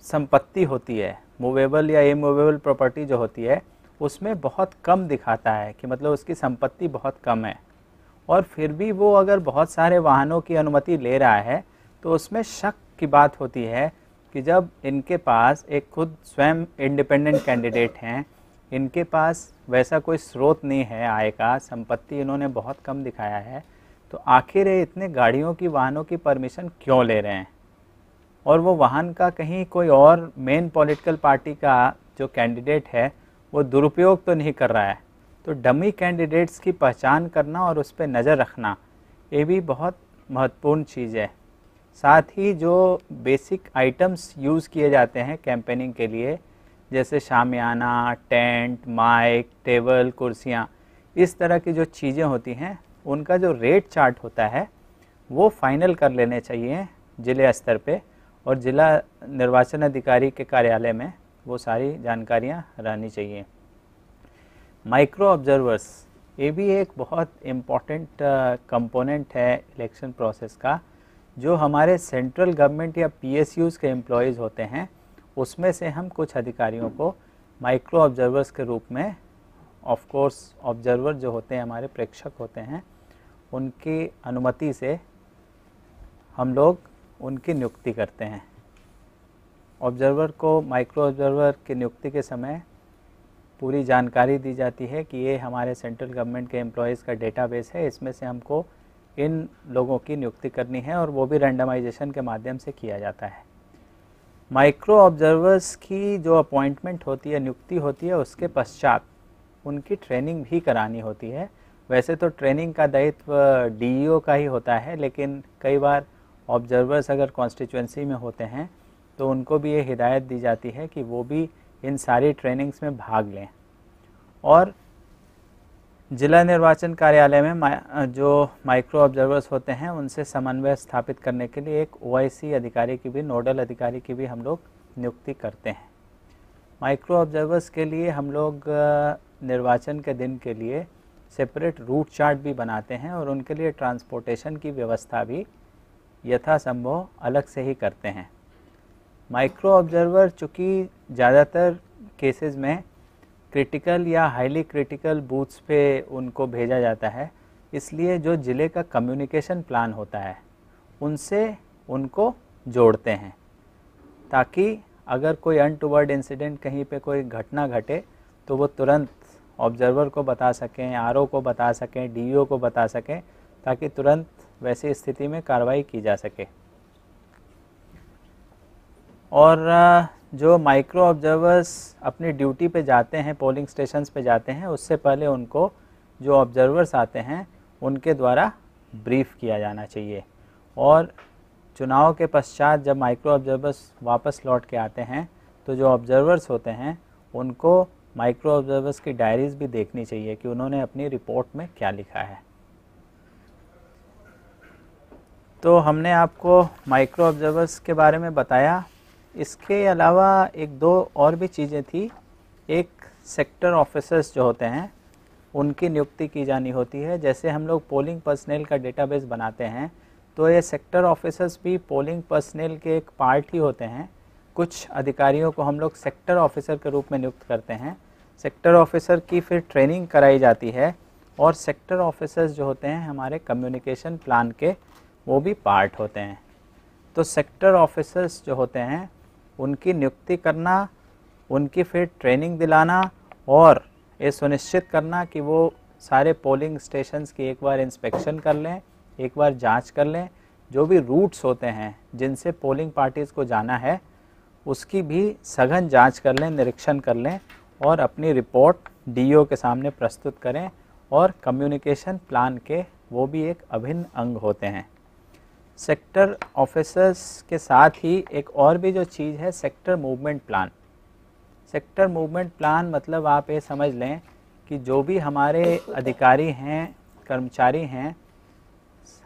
संपत्ति होती है, मूवेबल या इमूवेबल प्रॉपर्टी जो होती है, उसमें बहुत कम दिखाता है कि मतलब उसकी संपत्ति बहुत कम है, और फिर भी वो अगर बहुत सारे वाहनों की अनुमति ले रहा है तो उसमें शक की बात होती है कि जब इनके पास एक खुद स्वयं इंडिपेंडेंट कैंडिडेट हैं, इनके पास वैसा कोई स्रोत नहीं है आय का, संपत्ति इन्होंने बहुत कम दिखाया है, तो आखिर ये इतने गाड़ियों की वाहनों की परमिशन क्यों ले रहे हैं, और वो वाहन का कहीं कोई और मेन पॉलिटिकल पार्टी का जो कैंडिडेट है वो दुरुपयोग तो नहीं कर रहा है। तो डमी कैंडिडेट्स की पहचान करना और उस पर नज़र रखना ये भी बहुत महत्वपूर्ण चीज़ है। साथ ही जो बेसिक आइटम्स यूज़ किए जाते हैं कैंपेनिंग के लिए, जैसे शामियाना, टेंट, माइक, टेबल, कुर्सियाँ, इस तरह की जो चीज़ें होती हैं उनका जो रेट चार्ट होता है वो फाइनल कर लेने चाहिए ज़िले स्तर पे, और जिला निर्वाचन अधिकारी के कार्यालय में वो सारी जानकारियाँ रहनी चाहिए। माइक्रो ऑब्जर्वर्स, ये भी एक बहुत इम्पॉर्टेंट कंपोनेंट है इलेक्शन प्रोसेस का। जो हमारे सेंट्रल गवर्नमेंट या पीएसयूज़ के एम्प्लॉयज़ होते हैं उसमें से हम कुछ अधिकारियों को माइक्रो ऑब्जर्वर्स के रूप में, ऑफ कोर्स ऑब्जर्वर जो होते हैं हमारे प्रेक्षक होते हैं, उनकी अनुमति से हम लोग उनकी नियुक्ति करते हैं। ऑब्जर्वर को, माइक्रो ऑब्जर्वर की नियुक्ति के समय पूरी जानकारी दी जाती है कि ये हमारे सेंट्रल गवर्नमेंट के एम्प्लॉयज़ का डेटाबेस है, इसमें से हमको इन लोगों की नियुक्ति करनी है और वो भी रैंडमाइजेशन के माध्यम से किया जाता है। माइक्रो ऑब्जर्वर्स की जो अपॉइंटमेंट होती है, नियुक्ति होती है, उसके पश्चात उनकी ट्रेनिंग भी करानी होती है। वैसे तो ट्रेनिंग का दायित्व डीईओ का ही होता है, लेकिन कई बार ऑब्जर्वर्स अगर कॉन्स्टिट्यूएंसी में होते हैं तो उनको भी ये हिदायत दी जाती है कि वो भी इन सारी ट्रेनिंग्स में भाग लें। और जिला निर्वाचन कार्यालय में जो माइक्रो ऑब्जर्वर्स होते हैं उनसे समन्वय स्थापित करने के लिए एक ओआईसी अधिकारी की भी, नोडल अधिकारी की भी हम लोग नियुक्ति करते हैं। माइक्रो ऑब्जर्वर्स के लिए हम लोग निर्वाचन के दिन के लिए सेपरेट रूट चार्ट भी बनाते हैं और उनके लिए ट्रांसपोर्टेशन की व्यवस्था भी यथासंभव अलग से ही करते हैं। माइक्रो ऑब्जर्वर चूँकि ज़्यादातर केसेस में क्रिटिकल या हाईली क्रिटिकल बूथ्स पे उनको भेजा जाता है, इसलिए जो ज़िले का कम्युनिकेशन प्लान होता है उनसे उनको जोड़ते हैं, ताकि अगर कोई अनटूवर्ड इंसिडेंट कहीं पे कोई घटना घटे तो वो तुरंत ऑब्जर्वर को बता सकें, आरओ को बता सकें, डीईओ को बता सकें, ताकि तुरंत वैसी स्थिति में कार्रवाई की जा सके। और जो माइक्रो ऑब्जर्वर्स अपनी ड्यूटी पे जाते हैं, पोलिंग स्टेशंस पे जाते हैं, उससे पहले उनको जो ऑब्जर्वर्स आते हैं उनके द्वारा ब्रीफ किया जाना चाहिए। और चुनाव के पश्चात जब माइक्रो ऑब्जर्वर्स वापस लौट के आते हैं तो जो ऑब्जर्वर्स होते हैं उनको माइक्रो ऑब्जर्वर्स की डायरीज़ भी देखनी चाहिए कि उन्होंने अपनी रिपोर्ट में क्या लिखा है। तो हमने आपको माइक्रो ऑब्जर्वर्स के बारे में बताया। इसके अलावा एक दो और भी चीज़ें थी। एक सेक्टर ऑफिसर्स जो होते हैं उनकी नियुक्ति की जानी होती है। जैसे हम लोग पोलिंग पर्सनेल का डेटाबेस बनाते हैं तो ये सेक्टर ऑफिसर्स भी पोलिंग पर्सनेल के एक पार्ट ही होते हैं। कुछ अधिकारियों को हम लोग सेक्टर ऑफिसर के रूप में नियुक्त करते हैं। सेक्टर ऑफिसर की फिर ट्रेनिंग कराई जाती है और सेक्टर ऑफिसर्स जो होते हैं हमारे कम्युनिकेशन प्लान के वो भी पार्ट होते हैं। तो सेक्टर ऑफिसर्स जो होते हैं उनकी नियुक्ति करना, उनकी फिर ट्रेनिंग दिलाना और ये सुनिश्चित करना कि वो सारे पोलिंग स्टेशंस की एक बार इंस्पेक्शन कर लें, एक बार जांच कर लें, जो भी रूट्स होते हैं जिनसे पोलिंग पार्टीज़ को जाना है उसकी भी सघन जांच कर लें, निरीक्षण कर लें और अपनी रिपोर्ट डीईओ के सामने प्रस्तुत करें। और कम्युनिकेशन प्लान के वो भी एक अभिन्न अंग होते हैं। सेक्टर ऑफिसर्स के साथ ही एक और भी जो चीज़ है sector movement plan. Sector movement plan मतलब आप ये समझ लें कि जो भी हमारे अधिकारी हैं, कर्मचारी हैं,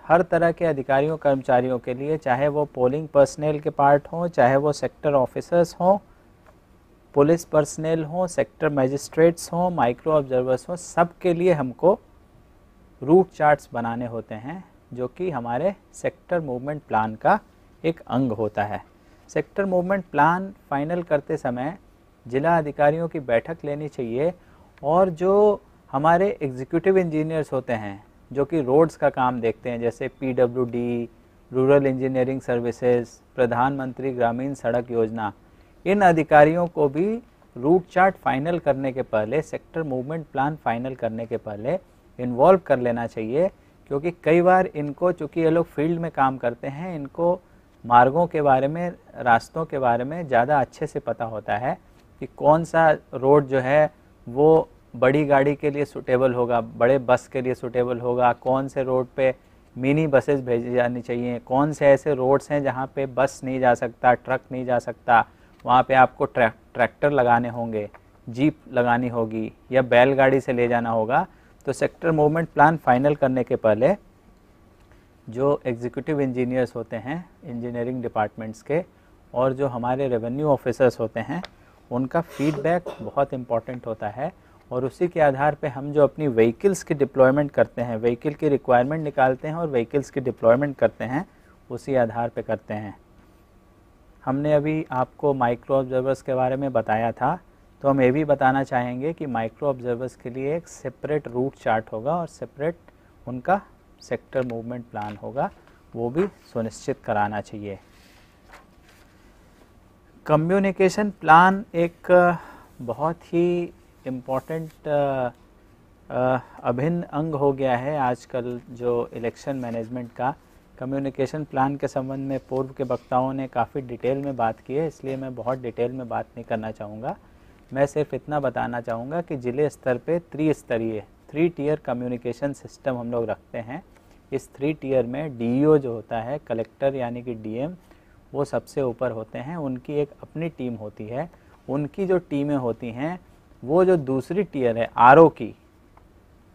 हर तरह के अधिकारियों कर्मचारियों के लिए, चाहे वो पोलिंग पर्सनेल के पार्ट हों, चाहे वो सेक्टर ऑफिसर्स हों, पुलिस पर्सनेल हों, सेक्टर मजिस्ट्रेट्स हों, माइक्रो ऑब्जर्वर्स हों, सब के लिए हमको रूट चार्ट्स बनाने होते हैं जो कि हमारे सेक्टर मूवमेंट प्लान का एक अंग होता है। सेक्टर मूवमेंट प्लान फाइनल करते समय जिला अधिकारियों की बैठक लेनी चाहिए और जो हमारे एग्जीक्यूटिव इंजीनियर्स होते हैं जो कि रोड्स का काम देखते हैं, जैसे पीडब्ल्यूडी, रूरल इंजीनियरिंग सर्विसेज, प्रधानमंत्री ग्रामीण सड़क योजना, इन अधिकारियों को भी रूट चार्ट फाइनल करने के पहले, सेक्टर मूवमेंट प्लान फाइनल करने के पहले इन्वॉल्व कर लेना चाहिए। क्योंकि कई बार इनको, चूँकि ये लोग फील्ड में काम करते हैं, इनको मार्गों के बारे में, रास्तों के बारे में ज़्यादा अच्छे से पता होता है कि कौन सा रोड जो है वो बड़ी गाड़ी के लिए सूटेबल होगा, बड़े बस के लिए सूटेबल होगा, कौन से रोड पे मिनी बसेस भेजी जानी चाहिए, कौन से ऐसे रोड्स हैं जहाँ पे बस नहीं जा सकता, ट्रक नहीं जा सकता, वहाँ पे आपको ट्रैक्टर लगाने होंगे, जीप लगानी होगी या बैलगाड़ी से ले जाना होगा। तो सेक्टर मूवमेंट प्लान फाइनल करने के पहले जो एग्जीक्यूटिव इंजीनियर्स होते हैं इंजीनियरिंग डिपार्टमेंट्स के और जो हमारे रेवेन्यू ऑफिसर्स होते हैं उनका फीडबैक बहुत इम्पॉर्टेंट होता है। और उसी के आधार पे हम जो अपनी व्हीकल्स की डिप्लॉयमेंट करते हैं, व्हीकल की रिक्वायरमेंट निकालते हैं और व्हीकल्स की डिप्लॉयमेंट करते हैं, उसी आधार पे करते हैं। हमने अभी आपको माइक्रो ऑब्जर्वर्स के बारे में बताया था, तो हम ये भी बताना चाहेंगे कि माइक्रो ऑब्जर्वर्स के लिए एक सेपरेट रूट चार्ट होगा और सेपरेट उनका सेक्टर मूवमेंट प्लान होगा, वो भी सुनिश्चित कराना चाहिए। कम्युनिकेशन प्लान एक बहुत ही इम्पोर्टेंट अभिन्न अंग हो गया है आजकल जो इलेक्शन मैनेजमेंट का। कम्युनिकेशन प्लान के संबंध में पूर्व के वक्ताओं ने काफ़ी डिटेल में बात की है, इसलिए मैं बहुत डिटेल में बात नहीं करना चाहूँगा। मैं सिर्फ इतना बताना चाहूँगा कि ज़िले स्तर पे त्रिस्तरीय 3 टियर कम्युनिकेशन सिस्टम हम लोग रखते हैं। इस 3 टियर में डीईओ जो होता है, कलेक्टर यानी कि डीएम, वो सबसे ऊपर होते हैं। उनकी एक अपनी टीम होती है। उनकी जो टीमें होती हैं वो जो दूसरी टियर है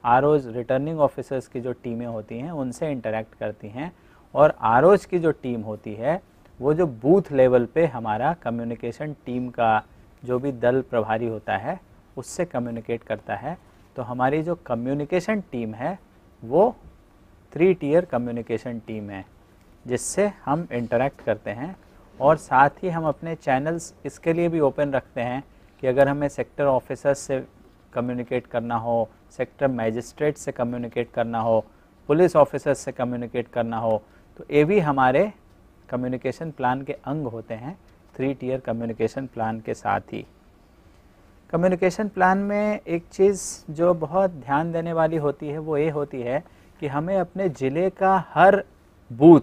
आरओज रिटर्निंग ऑफिसर्स की जो टीमें होती हैं उनसे इंटरेक्ट करती हैं, और आरओज की जो टीम होती है वो जो बूथ लेवल पे हमारा कम्युनिकेशन टीम का जो भी दल प्रभारी होता है उससे कम्युनिकेट करता है। तो हमारी जो कम्युनिकेशन टीम है वो 3 टियर कम्युनिकेशन टीम है जिससे हम इंटरेक्ट करते हैं। और साथ ही हम अपने चैनल्स इसके लिए भी ओपन रखते हैं कि अगर हमें सेक्टर ऑफिसर्स से कम्युनिकेट करना हो, सेक्टर मैजिस्ट्रेट से कम्युनिकेट करना हो, पुलिस ऑफिसर्स से कम्युनिकेट करना हो, तो ये भी हमारे कम्युनिकेशन प्लान के अंग होते हैं 3 टियर कम्युनिकेशन प्लान के साथ ही। कम्युनिकेशन प्लान में एक चीज़ जो बहुत ध्यान देने वाली होती है वो ये होती है कि हमें अपने ज़िले का हर बूथ,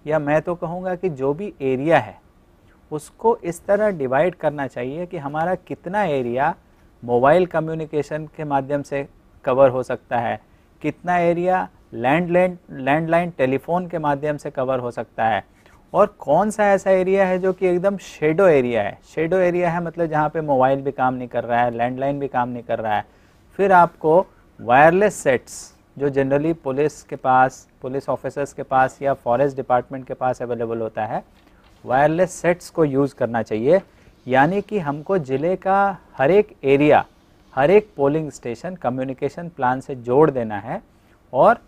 या मैं तो कहूँगा कि जो भी एरिया है उसको इस तरह डिवाइड करना चाहिए कि हमारा कितना एरिया मोबाइल कम्युनिकेशन के माध्यम से कवर हो सकता है, कितना एरिया लैंडलाइन टेलीफोन के माध्यम से कवर हो सकता है, और कौन सा ऐसा एरिया है जो कि एकदम शेडो एरिया है। शेडो एरिया है मतलब जहाँ पे मोबाइल भी काम नहीं कर रहा है, लैंडलाइन भी काम नहीं कर रहा है। फिर आपको वायरलेस सेट्स जो जनरली पुलिस के पास, पुलिस ऑफिसर्स के पास या फॉरेस्ट डिपार्टमेंट के पास अवेलेबल होता है, वायरलेस सेट्स को यूज़ करना चाहिए। यानी कि हमको ज़िले का हर एक एरिया, हर एक पोलिंग स्टेशन कम्युनिकेशन प्लान से जोड़ देना है, और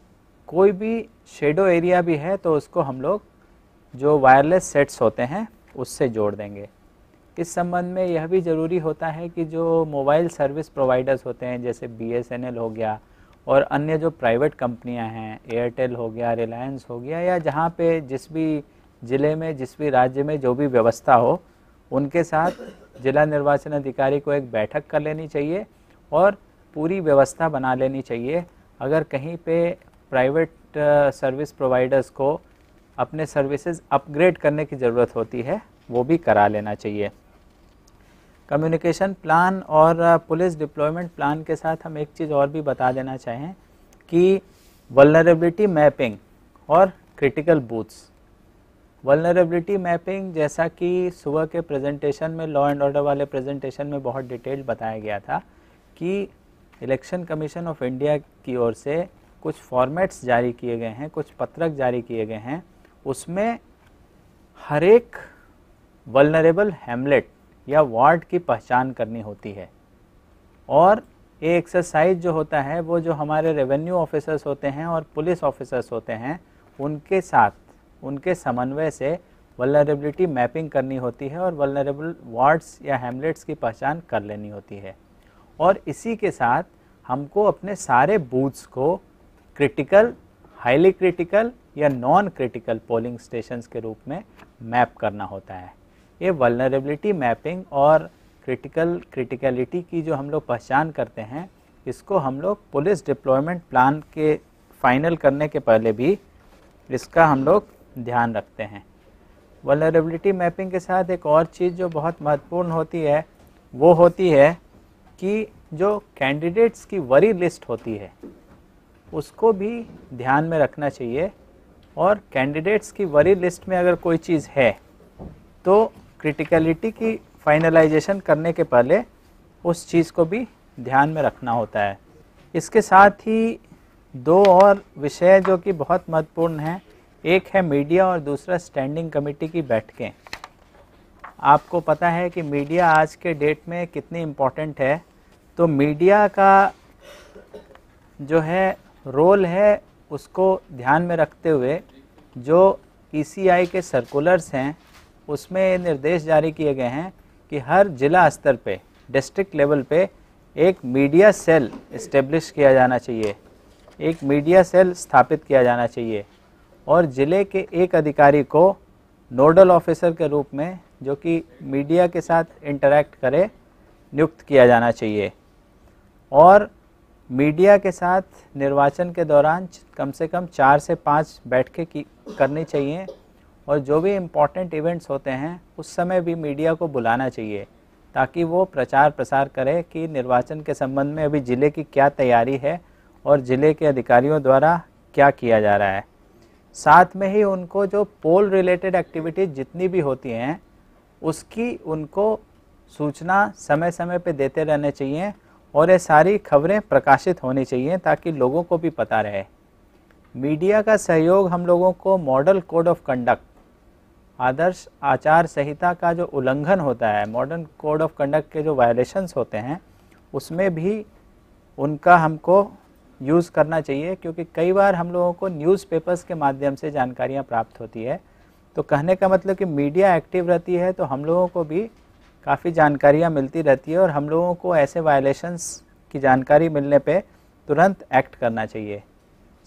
कोई भी शेडो एरिया भी है तो उसको हम लोग जो वायरलेस सेट्स होते हैं उससे जोड़ देंगे। इस संबंध में यह भी ज़रूरी होता है कि जो मोबाइल सर्विस प्रोवाइडर्स होते हैं जैसे बीएसएनएल हो गया और अन्य जो प्राइवेट कंपनियां हैं, एयरटेल हो गया, रिलायंस हो गया, या जहां पे जिस भी ज़िले में, जिस भी राज्य में जो भी व्यवस्था हो, उनके साथ जिला निर्वाचन अधिकारी को एक बैठक कर लेनी चाहिए और पूरी व्यवस्था बना लेनी चाहिए। अगर कहीं पे प्राइवेट सर्विस प्रोवाइडर्स को अपने सर्विसेज अपग्रेड करने की ज़रूरत होती है वो भी करा लेना चाहिए। कम्युनिकेशन प्लान और पुलिस डिप्लॉयमेंट प्लान के साथ हम एक चीज़ और भी बता देना चाहें कि वल्नरेबिलिटी मैपिंग और क्रिटिकल बूथ्स। वल्नरेबिलिटी मैपिंग जैसा कि सुबह के प्रेजेंटेशन में, लॉ एंड ऑर्डर वाले प्रेजेंटेशन में बहुत डिटेल बताया गया था कि इलेक्शन कमीशन ऑफ इंडिया की ओर से कुछ फॉर्मेट्स जारी किए गए हैं, कुछ पत्रक जारी किए गए हैं। उसमें हर एक वल्नरेबल हैमलेट या वार्ड की पहचान करनी होती है, और ये एक्सरसाइज जो होता है वो जो हमारे रेवेन्यू ऑफिसर्स होते हैं और पुलिस ऑफिसर्स होते हैं उनके साथ, उनके समन्वय से वल्नरेबिलिटी मैपिंग करनी होती है और वल्नरेबल वार्ड्स या हैमलेट्स की पहचान कर लेनी होती है। और इसी के साथ हमको अपने सारे बूथ्स को क्रिटिकल, हाईली क्रिटिकल या नॉन क्रिटिकल पोलिंग स्टेशंस के रूप में मैप करना होता है। ये वल्नरेबिलिटी मैपिंग और क्रिटिकलिटी की जो हम लोग पहचान करते हैं, इसको हम लोग पुलिस डिप्लॉयमेंट प्लान के फाइनल करने के पहले भी इसका हम लोग ध्यान रखते हैं। वल्नरेबिलिटी मैपिंग के साथ एक और चीज़ जो बहुत महत्वपूर्ण होती है वो होती है कि जो कैंडिडेट्स की वरी लिस्ट होती है उसको भी ध्यान में रखना चाहिए, और कैंडिडेट्स की वरी लिस्ट में अगर कोई चीज़ है तो क्रिटिकलिटी की फाइनलाइजेशन करने के पहले उस चीज़ को भी ध्यान में रखना होता है। इसके साथ ही 2 और विषय जो कि बहुत महत्वपूर्ण हैं, एक है मीडिया और दूसरा स्टैंडिंग कमेटी की बैठकें। आपको पता है कि मीडिया आज के डेट में कितनी इम्पोर्टेंट है, तो मीडिया का जो है रोल है उसको ध्यान में रखते हुए जो ईसीआई के सर्कुलर्स हैं उसमें निर्देश जारी किए गए हैं कि हर जिला स्तर पे, डिस्ट्रिक्ट लेवल पे एक मीडिया सेल इस्टेब्लिश किया जाना चाहिए, एक मीडिया सेल स्थापित किया जाना चाहिए, और ज़िले के एक अधिकारी को नोडल ऑफिसर के रूप में जो कि मीडिया के साथ इंटरैक्ट करे नियुक्त किया जाना चाहिए। और मीडिया के साथ निर्वाचन के दौरान कम से कम 4 से 5 बैठकें करनी चाहिए और जो भी इम्पॉर्टेंट इवेंट्स होते हैं उस समय भी मीडिया को बुलाना चाहिए ताकि वो प्रचार प्रसार करे कि निर्वाचन के संबंध में अभी ज़िले की क्या तैयारी है और ज़िले के अधिकारियों द्वारा क्या किया जा रहा है। साथ में ही उनको जो पोल रिलेटेड एक्टिविटीज़ जितनी भी होती हैं उसकी उनको सूचना समय समय पे देते रहने चाहिए और ये सारी खबरें प्रकाशित होनी चाहिए ताकि लोगों को भी पता रहे। मीडिया का सहयोग हम लोगों को मॉडल कोड ऑफ कंडक्ट, आदर्श आचार संहिता का जो उल्लंघन होता है, मॉडर्न कोड ऑफ कंडक्ट के जो वायलेशंस होते हैं उसमें भी उनका हमको यूज़ करना चाहिए, क्योंकि कई बार हम लोगों को न्यूज़पेपर्स के माध्यम से जानकारियाँ प्राप्त होती है। तो कहने का मतलब कि मीडिया एक्टिव रहती है तो हम लोगों को भी काफ़ी जानकारियाँ मिलती रहती है और हम लोगों को ऐसे वायलेशंस की जानकारी मिलने पे तुरंत एक्ट करना चाहिए।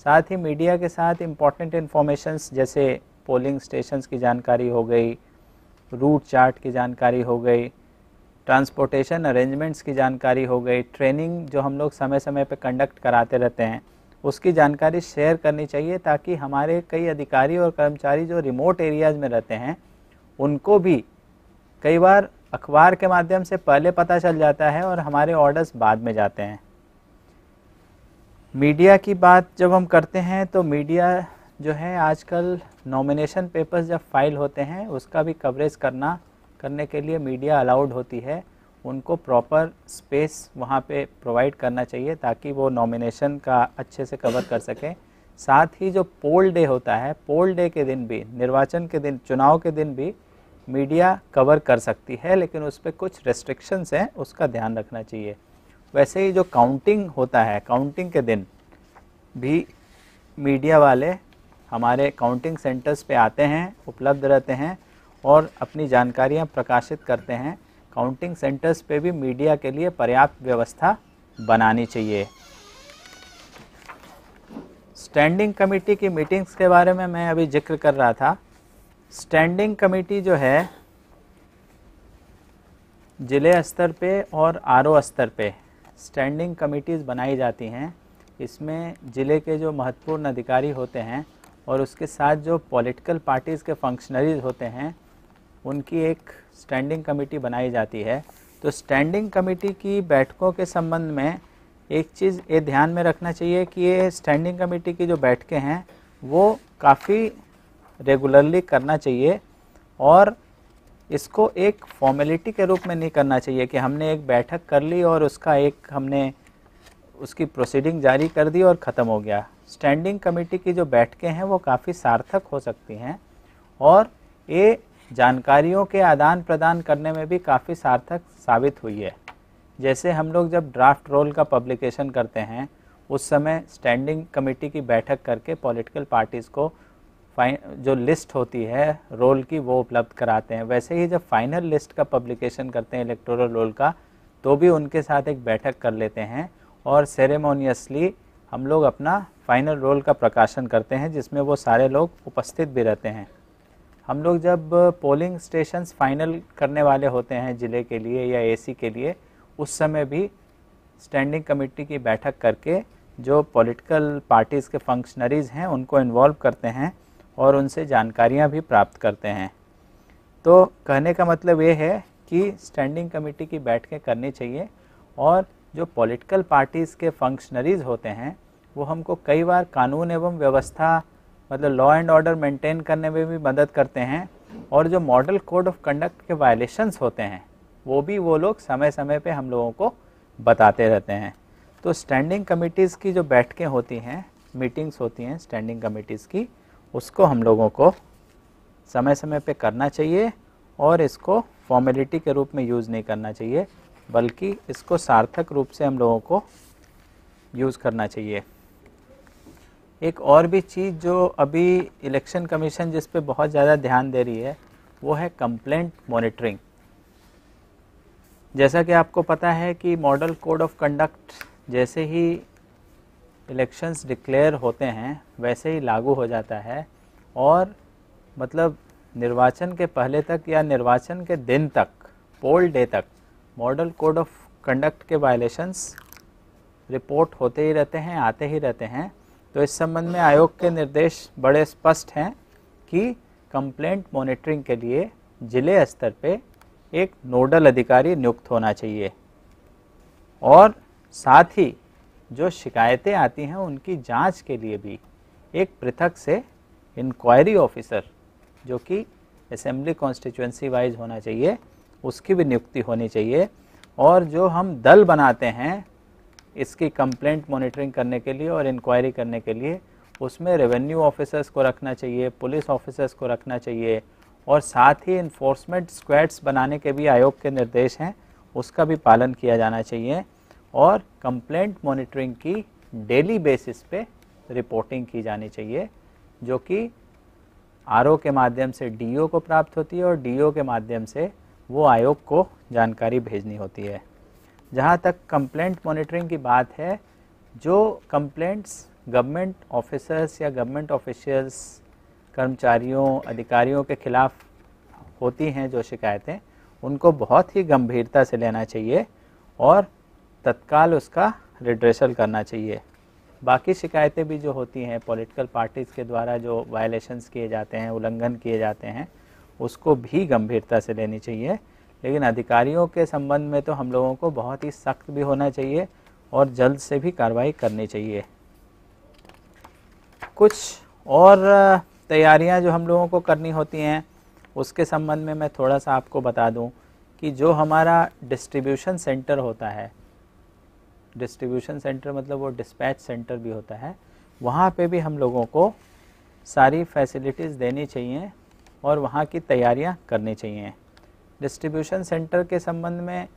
साथ ही मीडिया के साथ इम्पॉर्टेंट इन्फॉर्मेशंस जैसे पोलिंग स्टेशंस की जानकारी हो गई, रूट चार्ट की जानकारी हो गई, ट्रांसपोर्टेशन अरेंजमेंट्स की जानकारी हो गई, ट्रेनिंग जो हम लोग समय समय पे कंडक्ट कराते रहते हैं उसकी जानकारी शेयर करनी चाहिए ताकि हमारे कई अधिकारी और कर्मचारी जो रिमोट एरियाज़ में रहते हैं उनको भी कई बार अखबार के माध्यम से पहले पता चल जाता है और हमारे ऑर्डर्स बाद में जाते हैं। मीडिया की बात जब हम करते हैं तो मीडिया जो है आजकल नॉमिनेशन पेपर्स जब फाइल होते हैं उसका भी कवरेज करने के लिए मीडिया अलाउड होती है। उनको प्रॉपर स्पेस वहाँ पे प्रोवाइड करना चाहिए ताकि वो नॉमिनेशन का अच्छे से कवर कर सकें। साथ ही जो पोल डे होता है, पोल डे के दिन भी, निर्वाचन के दिन, चुनाव के दिन भी मीडिया कवर कर सकती है, लेकिन उस पर कुछ रेस्ट्रिक्शंस हैं, उसका ध्यान रखना चाहिए। वैसे ही जो काउंटिंग होता है, काउंटिंग के दिन भी मीडिया वाले हमारे काउंटिंग सेंटर्स पे आते हैं, उपलब्ध रहते हैं और अपनी जानकारियां प्रकाशित करते हैं। काउंटिंग सेंटर्स पे भी मीडिया के लिए पर्याप्त व्यवस्था बनानी चाहिए। स्टैंडिंग कमेटी की मीटिंग्स के बारे में मैं अभी जिक्र कर रहा था। स्टैंडिंग कमेटी जो है ज़िले स्तर पे और आरओ स्तर पे स्टैंडिंग कमेटीज़ बनाई जाती हैं। इसमें ज़िले के जो महत्वपूर्ण अधिकारी होते हैं और उसके साथ जो पॉलिटिकल पार्टीज़ के फंक्शनरीज होते हैं उनकी एक स्टैंडिंग कमेटी बनाई जाती है। तो स्टैंडिंग कमेटी की बैठकों के संबंध में एक चीज़ ये ध्यान में रखना चाहिए कि ये स्टैंडिंग कमेटी की जो बैठकें हैं वो काफ़ी रेगुलरली करना चाहिए और इसको एक फॉर्मेलिटी के रूप में नहीं करना चाहिए कि हमने एक बैठक कर ली और हमने उसकी प्रोसीडिंग जारी कर दी और ख़त्म हो गया। स्टैंडिंग कमेटी की जो बैठकें हैं वो काफ़ी सार्थक हो सकती हैं और ये जानकारियों के आदान प्रदान करने में भी काफ़ी सार्थक साबित हुई है। जैसे हम लोग जब ड्राफ्ट रोल का पब्लिकेशन करते हैं उस समय स्टैंडिंग कमेटी की बैठक करके पॉलिटिकल पार्टीज़ को जो लिस्ट होती है रोल की वो उपलब्ध कराते हैं। वैसे ही जब फाइनल लिस्ट का पब्लिकेशन करते हैं इलेक्टोरल रोल का तो भी उनके साथ एक बैठक कर लेते हैं और सेरेमोनियसली हम लोग अपना फाइनल रोल का प्रकाशन करते हैं जिसमें वो सारे लोग उपस्थित भी रहते हैं। हम लोग जब पोलिंग स्टेशंस फाइनल करने वाले होते हैं ज़िले के लिए या एसी के लिए उस समय भी स्टैंडिंग कमेटी की बैठक करके जो पॉलिटिकल पार्टीज़ के फंक्शनरीज़ हैं उनको इन्वॉल्व करते हैं और उनसे जानकारियां भी प्राप्त करते हैं। तो कहने का मतलब ये है कि स्टैंडिंग कमेटी की बैठकें करनी चाहिए और जो पॉलिटिकल पार्टीज़ के फंक्शनरीज़ होते हैं वो हमको कई बार कानून एवं व्यवस्था मतलब लॉ एंड ऑर्डर मेंटेन करने में भी मदद करते हैं और जो मॉडल कोड ऑफ कंडक्ट के वायलेशंस होते हैं वो लोग समय समय पे हम लोगों को बताते रहते हैं। तो स्टैंडिंग कमेटीज़ की जो बैठकें होती हैं, मीटिंग्स होती हैं स्टैंडिंग कमेटीज़ की, उसको हम लोगों को समय समय पे करना चाहिए और इसको फॉर्मेलिटी के रूप में यूज़ नहीं करना चाहिए बल्कि इसको सार्थक रूप से हम लोगों को यूज़ करना चाहिए। एक और भी चीज़ जो अभी इलेक्शन कमीशन जिस पे बहुत ज़्यादा ध्यान दे रही है वो है कंप्लेंट मॉनिटरिंग। जैसा कि आपको पता है कि मॉडल कोड ऑफ कंडक्ट जैसे ही इलेक्शंस डिक्लेयर होते हैं वैसे ही लागू हो जाता है और मतलब निर्वाचन के पहले तक या निर्वाचन के दिन तक, पोल डे तक मॉडल कोड ऑफ कंडक्ट के वायलेशंस रिपोर्ट होते ही रहते हैं, आते ही रहते हैं। तो इस संबंध में आयोग के निर्देश बड़े स्पष्ट हैं कि कंप्लेंट मॉनिटरिंग के लिए जिले स्तर पे एक नोडल अधिकारी नियुक्त होना चाहिए और साथ ही जो शिकायतें आती हैं उनकी जांच के लिए भी एक पृथक से इंक्वायरी ऑफिसर, जो कि असेंबली कॉन्स्टिट्यूएंसी वाइज होना चाहिए, उसकी भी नियुक्ति होनी चाहिए। और जो हम दल बनाते हैं इसकी कंप्लेंट मॉनिटरिंग करने के लिए और इंक्वायरी करने के लिए, उसमें रेवेन्यू ऑफिसर्स को रखना चाहिए, पुलिस ऑफिसर्स को रखना चाहिए और साथ ही इन्फोर्समेंट स्क्वाड्स बनाने के भी आयोग के निर्देश हैं, उसका भी पालन किया जाना चाहिए। और कंप्लेंट मॉनिटरिंग की डेली बेसिस पे रिपोर्टिंग की जानी चाहिए, जो कि आरओ के माध्यम से डीओ को प्राप्त होती है और डीओ के माध्यम से वो आयोग को जानकारी भेजनी होती है। जहाँ तक कंप्लेंट मॉनिटरिंग की बात है, जो कंप्लेंट्स गवर्नमेंट ऑफिसर्स या गवर्नमेंट ऑफिशियल्स, कर्मचारियों, अधिकारियों के खिलाफ होती हैं जो शिकायतें, उनको बहुत ही गंभीरता से लेना चाहिए और तत्काल उसका रिड्रेसल करना चाहिए। बाकी शिकायतें भी जो होती हैं पॉलिटिकल पार्टीज़ के द्वारा जो वायलेशंस किए जाते हैं, उल्लंघन किए जाते हैं, उसको भी गंभीरता से लेनी चाहिए। लेकिन अधिकारियों के संबंध में तो हम लोगों को बहुत ही सख्त भी होना चाहिए और जल्द से भी कार्रवाई करनी चाहिए। कुछ और तैयारियां जो हम लोगों को करनी होती हैं उसके संबंध में मैं थोड़ा सा आपको बता दूं कि जो हमारा डिस्ट्रीब्यूशन सेंटर होता है, डिस्ट्रीब्यूशन सेंटर मतलब वो डिस्पैच सेंटर भी होता है, वहाँ पे भी हम लोगों को सारी फैसिलिटीज़ देनी चाहिए और वहाँ की तैयारियाँ करनी चाहिए। डिस्ट्रीब्यूशन सेंटर के संबंध में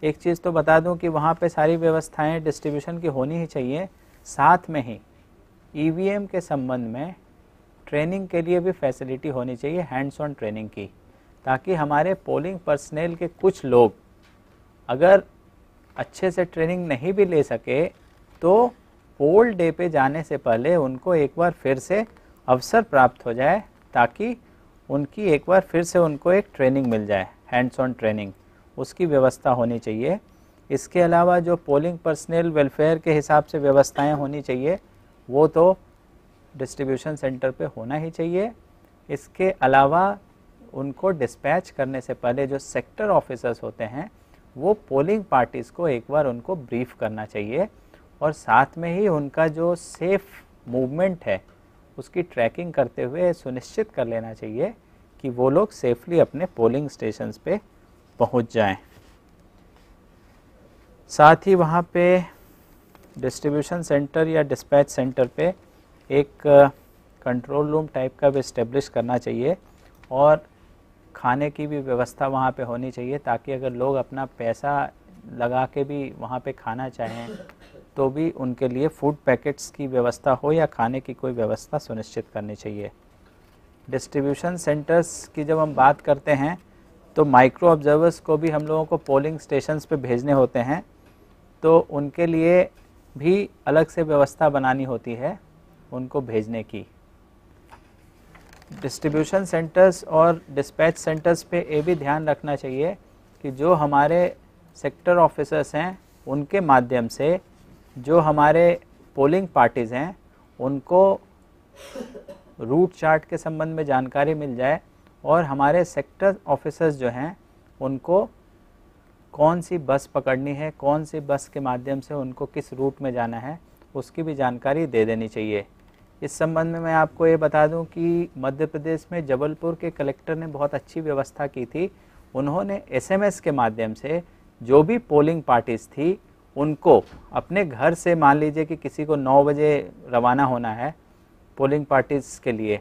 एक चीज़ तो बता दूं कि वहाँ पे सारी व्यवस्थाएं डिस्ट्रीब्यूशन की होनी ही चाहिए। साथ में ही ईवीएम के संबंध में ट्रेनिंग के लिए भी फैसिलिटी होनी चाहिए, हैंड्स ऑन ट्रेनिंग की, ताकि हमारे पोलिंग पर्सनल के कुछ लोग अगर अच्छे से ट्रेनिंग नहीं भी ले सके तो पोल डे पे जाने से पहले उनको एक बार फिर से अवसर प्राप्त हो जाए, ताकि उनकी एक बार फिर से उनको एक ट्रेनिंग मिल जाए, हैंड्स ऑन ट्रेनिंग, उसकी व्यवस्था होनी चाहिए। इसके अलावा जो पोलिंग पर्सनल वेलफेयर के हिसाब से व्यवस्थाएं होनी चाहिए वो तो डिस्ट्रीब्यूशन सेंटर पे होना ही चाहिए। इसके अलावा उनको डिस्पैच करने से पहले जो सेक्टर ऑफिसर्स होते हैं वो पोलिंग पार्टीज़ को एक बार उनको ब्रीफ करना चाहिए और साथ में ही उनका जो सेफ़ मूवमेंट है उसकी ट्रैकिंग करते हुए सुनिश्चित कर लेना चाहिए कि वो लोग सेफली अपने पोलिंग स्टेशंस पे पहुंच जाएं। साथ ही वहाँ पे डिस्ट्रीब्यूशन सेंटर या डिस्पैच सेंटर पे एक कंट्रोल रूम टाइप का भी इस्टेब्लिश करना चाहिए और खाने की भी व्यवस्था वहाँ पे होनी चाहिए, ताकि अगर लोग अपना पैसा लगा के भी वहाँ पे खाना चाहें तो भी उनके लिए फूड पैकेट्स की व्यवस्था हो या खाने की कोई व्यवस्था सुनिश्चित करनी चाहिए। डिस्ट्रीब्यूशन सेंटर्स की जब हम बात करते हैं तो माइक्रो ऑब्जर्वर्स को भी हम लोगों को पोलिंग स्टेशंस पे भेजने होते हैं, तो उनके लिए भी अलग से व्यवस्था बनानी होती है उनको भेजने की। डिस्ट्रीब्यूशन सेंटर्स और डिस्पैच सेंटर्स पे ये भी ध्यान रखना चाहिए कि जो हमारे सेक्टर ऑफिसर्स हैं उनके माध्यम से जो हमारे पोलिंग पार्टीज़ हैं उनको रूट चार्ट के संबंध में जानकारी मिल जाए और हमारे सेक्टर ऑफिसर्स जो हैं उनको कौन सी बस पकड़नी है, कौन सी बस के माध्यम से उनको किस रूट में जाना है, उसकी भी जानकारी दे देनी चाहिए। इस संबंध में मैं आपको ये बता दूं कि मध्य प्रदेश में जबलपुर के कलेक्टर ने बहुत अच्छी व्यवस्था की थी। उन्होंने एसएमएस के माध्यम से जो भी पोलिंग पार्टीज़ थी उनको अपने घर से, मान लीजिए कि किसी को 9 बजे रवाना होना है पोलिंग पार्टीज़ के लिए,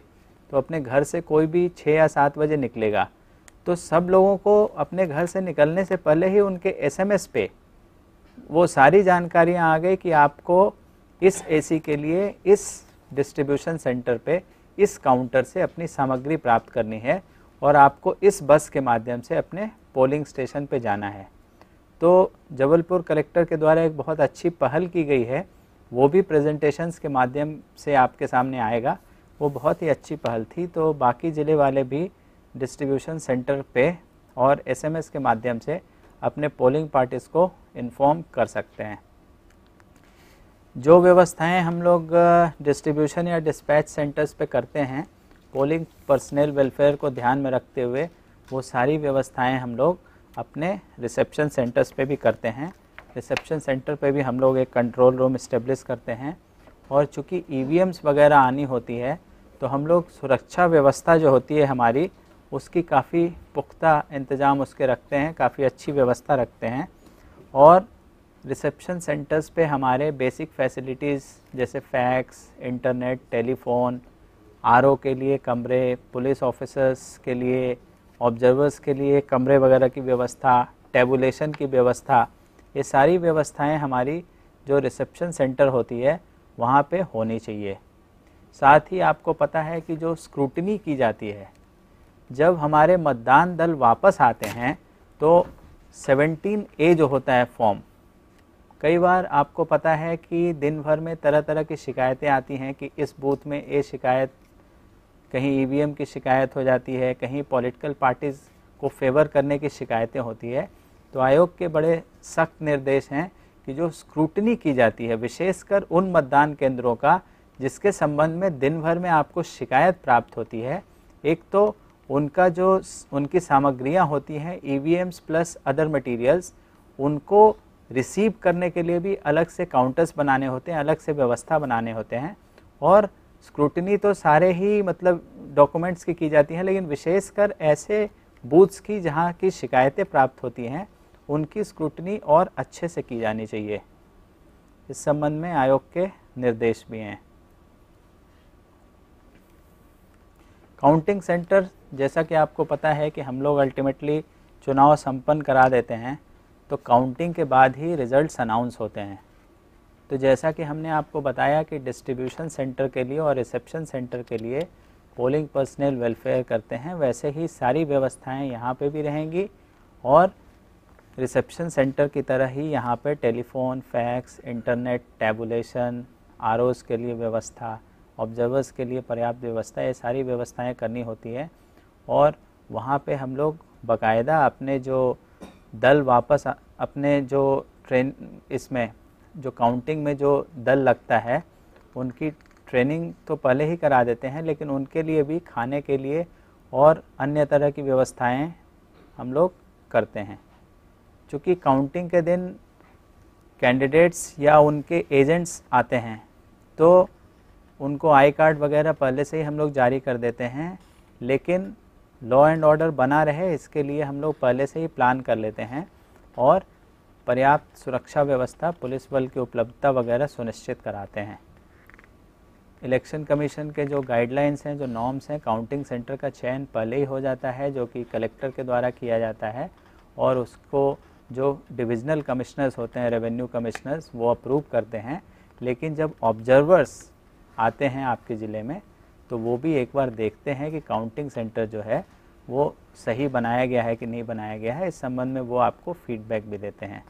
तो अपने घर से कोई भी 6 या 7 बजे निकलेगा, तो सब लोगों को अपने घर से निकलने से पहले ही उनके एसएमएस पे वो सारी जानकारियाँ आ गई कि आपको इस एसी के लिए इस डिस्ट्रीब्यूशन सेंटर पे इस काउंटर से अपनी सामग्री प्राप्त करनी है और आपको इस बस के माध्यम से अपने पोलिंग स्टेशन पे जाना है। तो जबलपुर कलेक्टर के द्वारा एक बहुत अच्छी पहल की गई है, वो भी प्रेजेंटेशंस के माध्यम से आपके सामने आएगा, वो बहुत ही अच्छी पहल थी। तो बाकी ज़िले वाले भी डिस्ट्रीब्यूशन सेंटर पे और एसएमएस के माध्यम से अपने पोलिंग पार्टीज़ को इन्फॉर्म कर सकते हैं। जो व्यवस्थाएं हम लोग डिस्ट्रीब्यूशन या डिस्पैच सेंटर्स पे करते हैं पोलिंग पर्सनल वेलफेयर को ध्यान में रखते हुए, वो सारी व्यवस्थाएं हम लोग अपने रिसेप्शन सेंटर्स पे भी करते हैं। रिसेप्शन सेंटर पे भी हम लोग एक कंट्रोल रूम इस्टेब्लिश करते हैं, और चूँकि ईवीएम्स वगैरह आनी होती है तो हम लोग सुरक्षा व्यवस्था जो होती है हमारी, उसकी काफ़ी पुख्ता इंतज़ाम उसके रखते हैं, काफ़ी अच्छी व्यवस्था रखते हैं। और रिसेप्शन सेंटर्स पे हमारे बेसिक फैसिलिटीज़ जैसे फैक्स, इंटरनेट, टेलीफोन, आरओ के लिए कमरे, पुलिस ऑफिसर्स के लिए, ऑब्जर्वर्स के लिए कमरे वगैरह की व्यवस्था, टेबुलेशन की व्यवस्था, ये सारी व्यवस्थाएं हमारी जो रिसेप्शन सेंटर होती है वहाँ पे होनी चाहिए। साथ ही आपको पता है कि जो स्क्रूटनी की जाती है, जब हमारे मतदान दल वापस आते हैं तो 17A जो होता है फॉर्म, कई बार आपको पता है कि दिन भर में तरह तरह की शिकायतें आती हैं कि इस बूथ में ये शिकायत, कहीं ईवीएम की शिकायत हो जाती है, कहीं पॉलिटिकल पार्टीज़ को फेवर करने की शिकायतें होती है। तो आयोग के बड़े सख्त निर्देश हैं कि जो स्क्रूटनी की जाती है, विशेषकर उन मतदान केंद्रों का जिसके संबंध में दिन भर में आपको शिकायत प्राप्त होती है, एक तो उनका जो उनकी सामग्रियां होती हैं ईवीएम्स प्लस अदर मटेरियल्स, उनको रिसीव करने के लिए भी अलग से काउंटर्स बनाने होते हैं, अलग से व्यवस्था बनाने होते हैं। और स्क्रूटनी तो सारे ही मतलब डॉक्यूमेंट्स की जाती हैं, लेकिन विशेषकर ऐसे बूथ्स की जहां की शिकायतें प्राप्त होती हैं, उनकी स्क्रूटनी और अच्छे से की जानी चाहिए। इस संबंध में आयोग के निर्देश भी हैं। काउंटिंग सेंटर, जैसा कि आपको पता है कि हम लोग अल्टीमेटली चुनाव संपन्न करा देते हैं, तो काउंटिंग के बाद ही रिजल्ट्स अनाउंस होते हैं। तो जैसा कि हमने आपको बताया कि डिस्ट्रीब्यूशन सेंटर के लिए और रिसेप्शन सेंटर के लिए पोलिंग पर्सनल वेलफेयर करते हैं, वैसे ही सारी व्यवस्थाएं यहाँ पे भी रहेंगी, और रिसेप्शन सेंटर की तरह ही यहाँ पे टेलीफोन, फैक्स, इंटरनेट, टैबुलेशन, आरओज़ के लिए व्यवस्था, ऑब्जर्वर्स के लिए पर्याप्त व्यवस्था, ये सारी व्यवस्थाएं करनी होती है। और वहाँ पे हम लोग बाकायदा अपने जो दल वापस अपने जो इसमें जो काउंटिंग में जो दल लगता है उनकी ट्रेनिंग तो पहले ही करा देते हैं, लेकिन उनके लिए भी खाने के लिए और अन्य तरह की व्यवस्थाएं हम लोग करते हैं। चूँकि काउंटिंग के दिन कैंडिडेट्स या उनके एजेंट्स आते हैं तो उनको आई कार्ड वगैरह पहले से ही हम लोग जारी कर देते हैं, लेकिन लॉ एंड ऑर्डर बना रहे इसके लिए हम लोग पहले से ही प्लान कर लेते हैं और पर्याप्त सुरक्षा व्यवस्था, पुलिस बल की उपलब्धता वगैरह सुनिश्चित कराते हैं। इलेक्शन कमीशन के जो गाइडलाइंस हैं, जो नॉर्म्स हैं, काउंटिंग सेंटर का चयन पहले ही हो जाता है, जो कि कलेक्टर के द्वारा किया जाता है, और उसको जो डिविजनल कमिश्नर्स होते हैं, रेवेन्यू कमिश्नर्स, वो अप्रूव करते हैं। लेकिन जब ऑब्जर्वर्स आते हैं आपके ज़िले में तो वो भी एक बार देखते हैं कि काउंटिंग सेंटर जो है वो सही बनाया गया है कि नहीं बनाया गया है। इस संबंध में वो आपको फीडबैक भी देते हैं।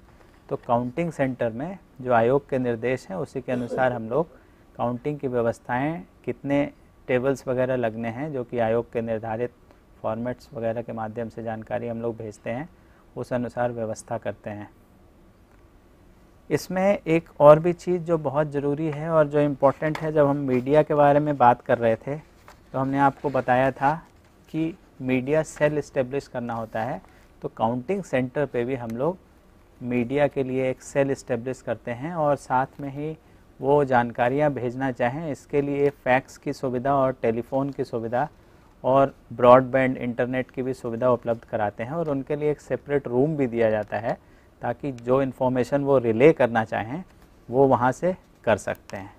तो काउंटिंग सेंटर में जो आयोग के निर्देश हैं उसी के अनुसार हम लोग काउंटिंग की व्यवस्थाएं, कितने टेबल्स वगैरह लगने हैं, जो कि आयोग के निर्धारित फॉर्मेट्स वगैरह के माध्यम से जानकारी हम लोग भेजते हैं, उस अनुसार व्यवस्था करते हैं। इसमें एक और भी चीज़ जो बहुत ज़रूरी है और जो इम्पोर्टेंट है, जब हम मीडिया के बारे में बात कर रहे थे तो हमने आपको बताया था कि मीडिया सेल इस्टेब्लिश करना होता है। तो काउंटिंग सेंटर पे भी हम लोग मीडिया के लिए एक सेल इस्टेब्लिश करते हैं, और साथ में ही वो जानकारियाँ भेजना चाहें इसके लिए फैक्स की सुविधा और टेलीफोन की सुविधा और ब्रॉडबैंड इंटरनेट की भी सुविधा उपलब्ध कराते हैं, और उनके लिए एक सेपरेट रूम भी दिया जाता है ताकि जो इन्फॉर्मेशन वो रिले करना चाहें वो वहाँ से कर सकते हैं।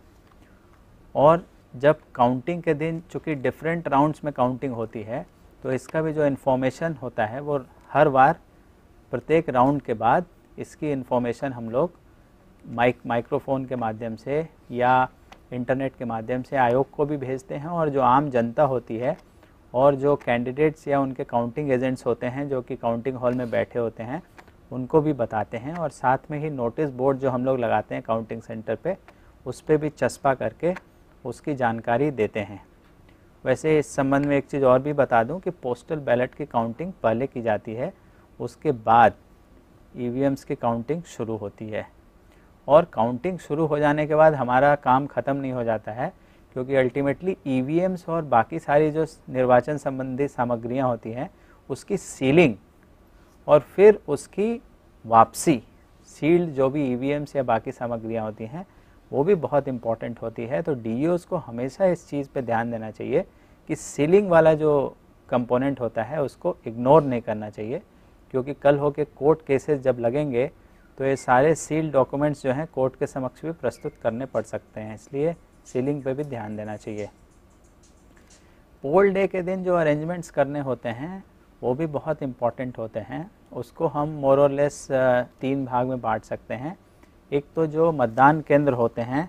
और जब काउंटिंग के दिन चूँकि डिफरेंट राउंड्स में काउंटिंग होती है, तो इसका भी जो इन्फॉर्मेशन होता है वो हर बार प्रत्येक राउंड के बाद इसकी इन्फॉर्मेशन हम लोग माइक्रोफोन के माध्यम से या इंटरनेट के माध्यम से आयोग को भी भेजते हैं, और जो आम जनता होती है और जो कैंडिडेट्स या उनके काउंटिंग एजेंट्स होते हैं जो कि काउंटिंग हॉल में बैठे होते हैं उनको भी बताते हैं। और साथ में ही नोटिस बोर्ड जो हम लोग लगाते हैं काउंटिंग सेंटर पे, उस पर भी चस्पा करके उसकी जानकारी देते हैं। वैसे इस संबंध में एक चीज़ और भी बता दूं कि पोस्टल बैलेट की काउंटिंग पहले की जाती है, उसके बाद ईवीएम्स की काउंटिंग शुरू होती है। और काउंटिंग शुरू हो जाने के बाद हमारा काम ख़त्म नहीं हो जाता है, क्योंकि अल्टीमेटली ईवीएम्स और बाकी सारी जो निर्वाचन संबंधी सामग्रियां होती हैं उसकी सीलिंग और फिर उसकी वापसी, सील्ड जो भी ईवीएम्स या बाकी सामग्रियां होती हैं वो भी बहुत इम्पॉर्टेंट होती है। तो डीईओज को हमेशा इस चीज़ पे ध्यान देना चाहिए कि सीलिंग वाला जो कंपोनेंट होता है उसको इग्नोर नहीं करना चाहिए, क्योंकि कल हो के कोर्ट केसेस जब लगेंगे तो ये सारे सील्ड डॉक्यूमेंट्स जो हैं कोर्ट के समक्ष भी प्रस्तुत करने पड़ सकते हैं, इसलिए सीलिंग पे भी ध्यान देना चाहिए। पोल डे के दिन जो अरेंजमेंट्स करने होते हैं वो भी बहुत इम्पॉर्टेंट होते हैं। उसको हम मोर और लेस 3 भाग में बांट सकते हैं। एक तो जो मतदान केंद्र होते हैं,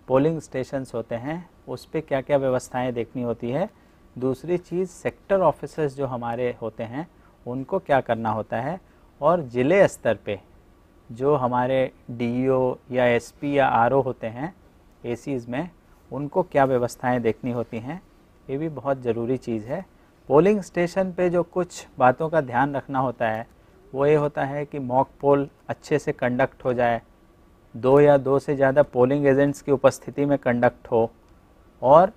पोलिंग स्टेशंस होते हैं, उस पर क्या क्या व्यवस्थाएं देखनी होती है। दूसरी चीज़ सेक्टर ऑफिसर्स जो हमारे होते हैं उनको क्या करना होता है, और ज़िले स्तर पे जो हमारे डीईओ या एसपी या आरओ होते हैं एसीज़ में, उनको क्या व्यवस्थाएं देखनी होती हैं, ये भी बहुत ज़रूरी चीज़ है। पोलिंग स्टेशन पे जो कुछ बातों का ध्यान रखना होता है वो ये होता है कि मॉक पोल अच्छे से कंडक्ट हो जाए, 2 या 2 से ज़्यादा पोलिंग एजेंट्स की उपस्थिति में कंडक्ट हो, और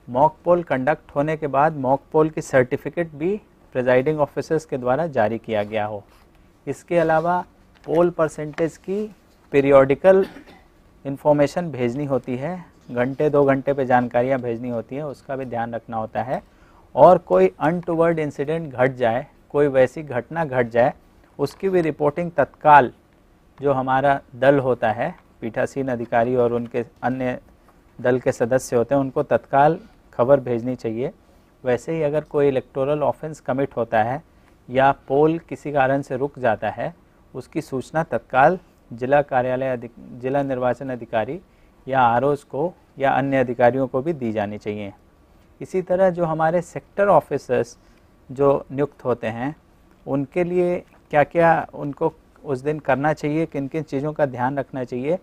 मॉक पोल कंडक्ट होने के बाद मॉक पोल की सर्टिफिकेट भी प्रिजाइडिंग ऑफिसर्स के द्वारा जारी किया गया हो। इसके अलावा पोल परसेंटेज की पीरियोडिकल इन्फॉर्मेशन भेजनी होती है, घंटे 2 घंटे पे जानकारियाँ भेजनी होती है, उसका भी ध्यान रखना होता है। और कोई अनटुवर्ड इंसिडेंट घट जाए, कोई वैसी घटना घट जाए, उसकी भी रिपोर्टिंग तत्काल जो हमारा दल होता है, पीठासीन अधिकारी और उनके अन्य दल के सदस्य होते हैं, उनको तत्काल खबर भेजनी चाहिए। वैसे ही अगर कोई इलेक्टोरल ऑफेंस कमिट होता है या पोल किसी कारण से रुक जाता है, उसकी सूचना तत्काल जिला कार्यालय जिला निर्वाचन अधिकारी या आरओज़ को या अन्य अधिकारियों को भी दी जानी चाहिए। इसी तरह जो हमारे सेक्टर ऑफिसर्स जो नियुक्त होते हैं उनके लिए क्या क्या उनको उस दिन करना चाहिए, किन किन चीज़ों का ध्यान रखना चाहिए।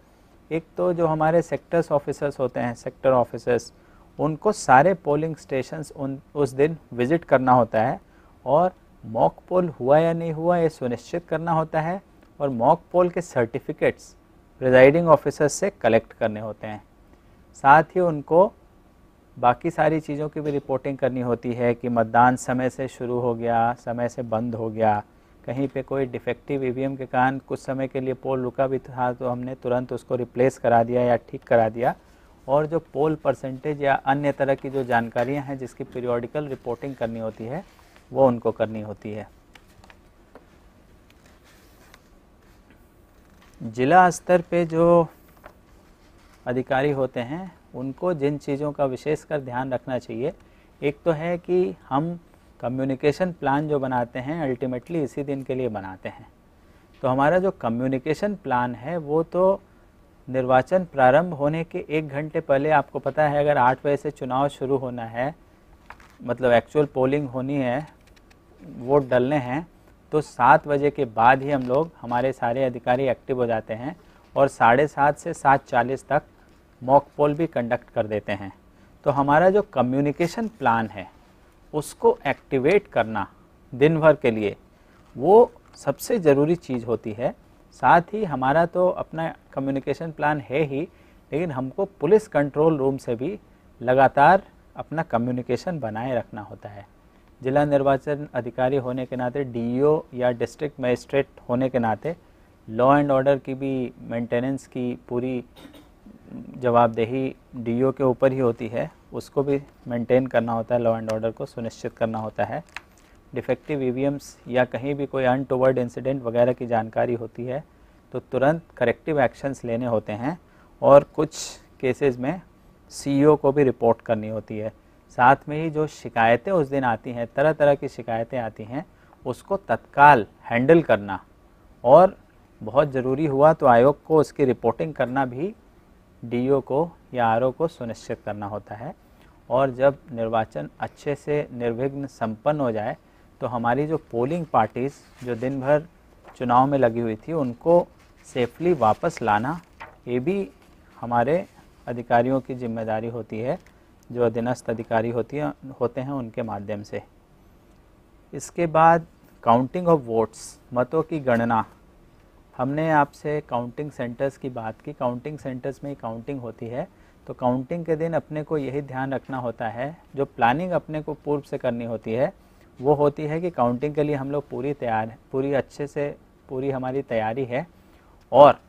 एक तो जो हमारे सेक्टर्स ऑफिसर्स होते हैं, सेक्टर ऑफिसर्स, उनको सारे पोलिंग स्टेशंस उस दिन विज़िट करना होता है और मॉक पोल हुआ या नहीं हुआ ये सुनिश्चित करना होता है, और मॉक पोल के सर्टिफिकेट्स प्रिजाइडिंग ऑफिसर्स से कलेक्ट करने होते हैं। साथ ही उनको बाकी सारी चीज़ों की भी रिपोर्टिंग करनी होती है कि मतदान समय से शुरू हो गया, समय से बंद हो गया, कहीं पे कोई डिफेक्टिव ईवीएम के कारण कुछ समय के लिए पोल रुका भी था तो हमने तुरंत उसको रिप्लेस करा दिया या ठीक करा दिया। और जो पोल परसेंटेज या अन्य तरह की जो जानकारियां हैं जिसकी पीरियोडिकल रिपोर्टिंग करनी होती है वो उनको करनी होती है। जिला स्तर पे जो अधिकारी होते हैं उनको जिन चीज़ों का विशेषकर ध्यान रखना चाहिए, एक तो है कि हम कम्युनिकेशन प्लान जो बनाते हैं अल्टीमेटली इसी दिन के लिए बनाते हैं। तो हमारा जो कम्युनिकेशन प्लान है वो तो निर्वाचन प्रारंभ होने के 1 घंटे पहले, आपको पता है अगर 8 बजे से चुनाव शुरू होना है, मतलब एक्चुअल पोलिंग होनी है, वोट डलने हैं, तो 7 बजे के बाद ही हम लोग हमारे सारे अधिकारी एक्टिव हो जाते हैं और 7:30 से 7:40 तक मॉक पोल भी कंडक्ट कर देते हैं। तो हमारा जो कम्युनिकेशन प्लान है उसको एक्टिवेट करना दिन भर के लिए वो सबसे ज़रूरी चीज़ होती है। साथ ही हमारा तो अपना कम्युनिकेशन प्लान है ही, लेकिन हमको पुलिस कंट्रोल रूम से भी लगातार अपना कम्युनिकेशन बनाए रखना होता है। जिला निर्वाचन अधिकारी होने के नाते, डीईओ या डिस्ट्रिक्ट मजिस्ट्रेट होने के नाते लॉ एंड ऑर्डर की भी मेंटेनेंस की पूरी जवाबदेही डीईओ के ऊपर ही होती है, उसको भी मेंटेन करना होता है, लॉ एंड ऑर्डर को सुनिश्चित करना होता है। डिफेक्टिव ईवीएम्स या कहीं भी कोई अनटुवर्ड इंसिडेंट वगैरह की जानकारी होती है तो तुरंत करेक्टिव एक्शंस लेने होते हैं, और कुछ केसेस में सीईओ को भी रिपोर्ट करनी होती है। साथ में ही जो शिकायतें उस दिन आती हैं, तरह तरह की शिकायतें आती हैं, उसको तत्काल हैंडल करना, और बहुत ज़रूरी हुआ तो आयोग को उसकी रिपोर्टिंग करना भी डीईओ को या आरओ को सुनिश्चित करना होता है। और जब निर्वाचन अच्छे से निर्विघ्न संपन्न हो जाए तो हमारी जो पोलिंग पार्टीज़ जो दिन भर चुनाव में लगी हुई थी उनको सेफली वापस लाना, ये भी हमारे अधिकारियों की जिम्मेदारी होती है, जो अधीनस्थ अधिकारी होते हैं उनके माध्यम से। इसके बाद काउंटिंग ऑफ वोट्स, मतों की गणना, हमने आपसे काउंटिंग सेंटर्स की बात की। काउंटिंग सेंटर्स में ही काउंटिंग होती है, तो काउंटिंग के दिन अपने को यही ध्यान रखना होता है, जो प्लानिंग अपने को पूर्व से करनी होती है वो होती है कि काउंटिंग के लिए हम लोग पूरी तैयार हैं, पूरी अच्छे से पूरी हमारी तैयारी है। और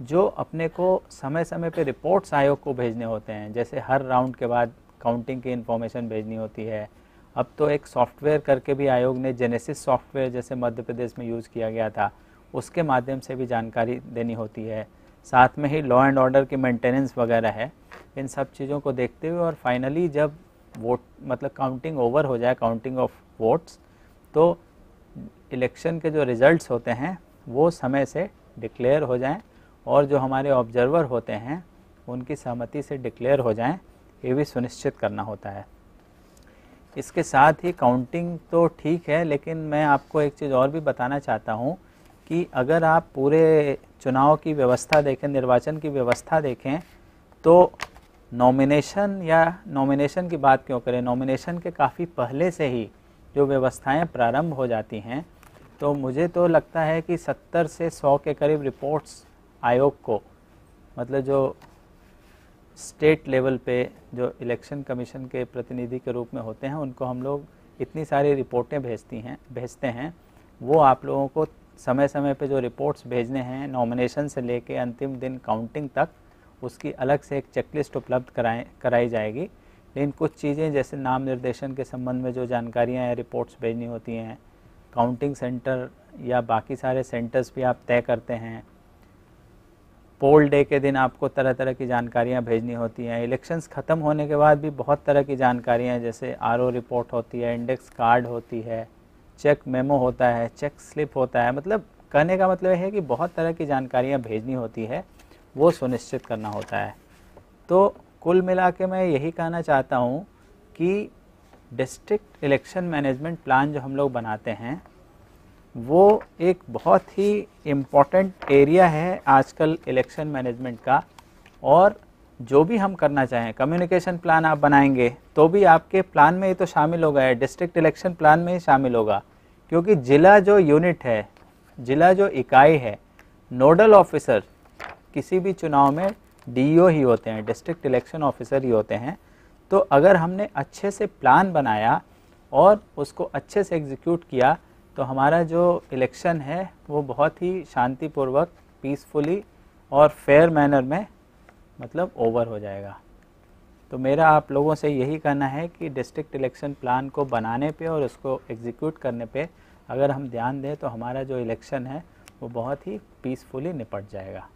जो अपने को समय समय पे रिपोर्ट्स आयोग को भेजने होते हैं, जैसे हर राउंड के बाद काउंटिंग की इन्फॉर्मेशन भेजनी होती है। अब तो एक सॉफ्टवेयर करके भी आयोग ने, जेनेसिस सॉफ्टवेयर जैसे मध्य प्रदेश में यूज़ किया गया था, उसके माध्यम से भी जानकारी देनी होती है। साथ में ही लॉ एंड ऑर्डर की मेंटेनेंस वगैरह है। इन सब चीज़ों को देखते हुए और फाइनली जब वोट मतलब काउंटिंग ओवर हो जाए, काउंटिंग ऑफ वोट्स, तो इलेक्शन के जो रिज़ल्ट्स होते हैं वो समय से डिक्लेयर हो जाएं और जो हमारे ऑब्जर्वर होते हैं उनकी सहमति से डिक्लेयर हो जाएं, ये भी सुनिश्चित करना होता है। इसके साथ ही काउंटिंग तो ठीक है, लेकिन मैं आपको एक चीज़ और भी बताना चाहता हूँ कि अगर आप पूरे चुनाव की व्यवस्था देखें, निर्वाचन की व्यवस्था देखें, तो नॉमिनेशन की बात क्यों करें, नॉमिनेशन के काफ़ी पहले से ही जो व्यवस्थाएं प्रारंभ हो जाती हैं। तो मुझे तो लगता है कि 70 से 100 के करीब रिपोर्ट्स आयोग को, मतलब जो स्टेट लेवल पे जो इलेक्शन कमीशन के प्रतिनिधि के रूप में होते हैं, उनको हम लोग इतनी सारी रिपोर्टें भेजते हैं। वो आप लोगों को समय समय पे जो रिपोर्ट्स भेजने हैं, नॉमिनेशन से लेके अंतिम दिन काउंटिंग तक, उसकी अलग से एक चेकलिस्ट उपलब्ध कराई जाएगी। लेकिन कुछ चीज़ें जैसे नाम निर्देशन के संबंध में जो जानकारियाँ या रिपोर्ट्स भेजनी होती हैं, काउंटिंग सेंटर या बाकी सारे सेंटर्स भी आप तय करते हैं। पोल डे के दिन आपको तरह तरह की जानकारियाँ भेजनी होती हैं। इलेक्शंस ख़त्म होने के बाद भी बहुत तरह की जानकारियाँ, जैसे आरओ रिपोर्ट होती है, इंडेक्स कार्ड होती है, चेक मेमो होता है, चेक स्लिप होता है। मतलब कहने का मतलब है कि बहुत तरह की जानकारियाँ भेजनी होती है, वो सुनिश्चित करना होता है। तो कुल मिला के मैं यही कहना चाहता हूँ कि डिस्ट्रिक्ट इलेक्शन मैनेजमेंट प्लान जो हम लोग बनाते हैं वो एक बहुत ही इम्पॉर्टेंट एरिया है आजकल इलेक्शन मैनेजमेंट का। और जो भी हम करना चाहें, कम्युनिकेशन प्लान आप बनाएंगे तो भी आपके प्लान में ये तो शामिल होगा, डिस्ट्रिक्ट इलेक्शन प्लान में ही शामिल होगा, क्योंकि जिला जो यूनिट है, जिला जो इकाई है, नोडल ऑफिसर किसी भी चुनाव में डीईओ ही होते हैं, डिस्ट्रिक्ट इलेक्शन ऑफिसर ही होते हैं। तो अगर हमने अच्छे से प्लान बनाया और उसको अच्छे से एग्जीक्यूट किया तो हमारा जो इलेक्शन है वो बहुत ही शांतिपूर्वक, पीसफुली और फेयर मैनर में मतलब ओवर हो जाएगा। तो मेरा आप लोगों से यही कहना है कि डिस्ट्रिक्ट इलेक्शन प्लान को बनाने पे और उसको एग्जीक्यूट करने पे अगर हम ध्यान दें तो हमारा जो इलेक्शन है वो बहुत ही पीसफुली निपट जाएगा।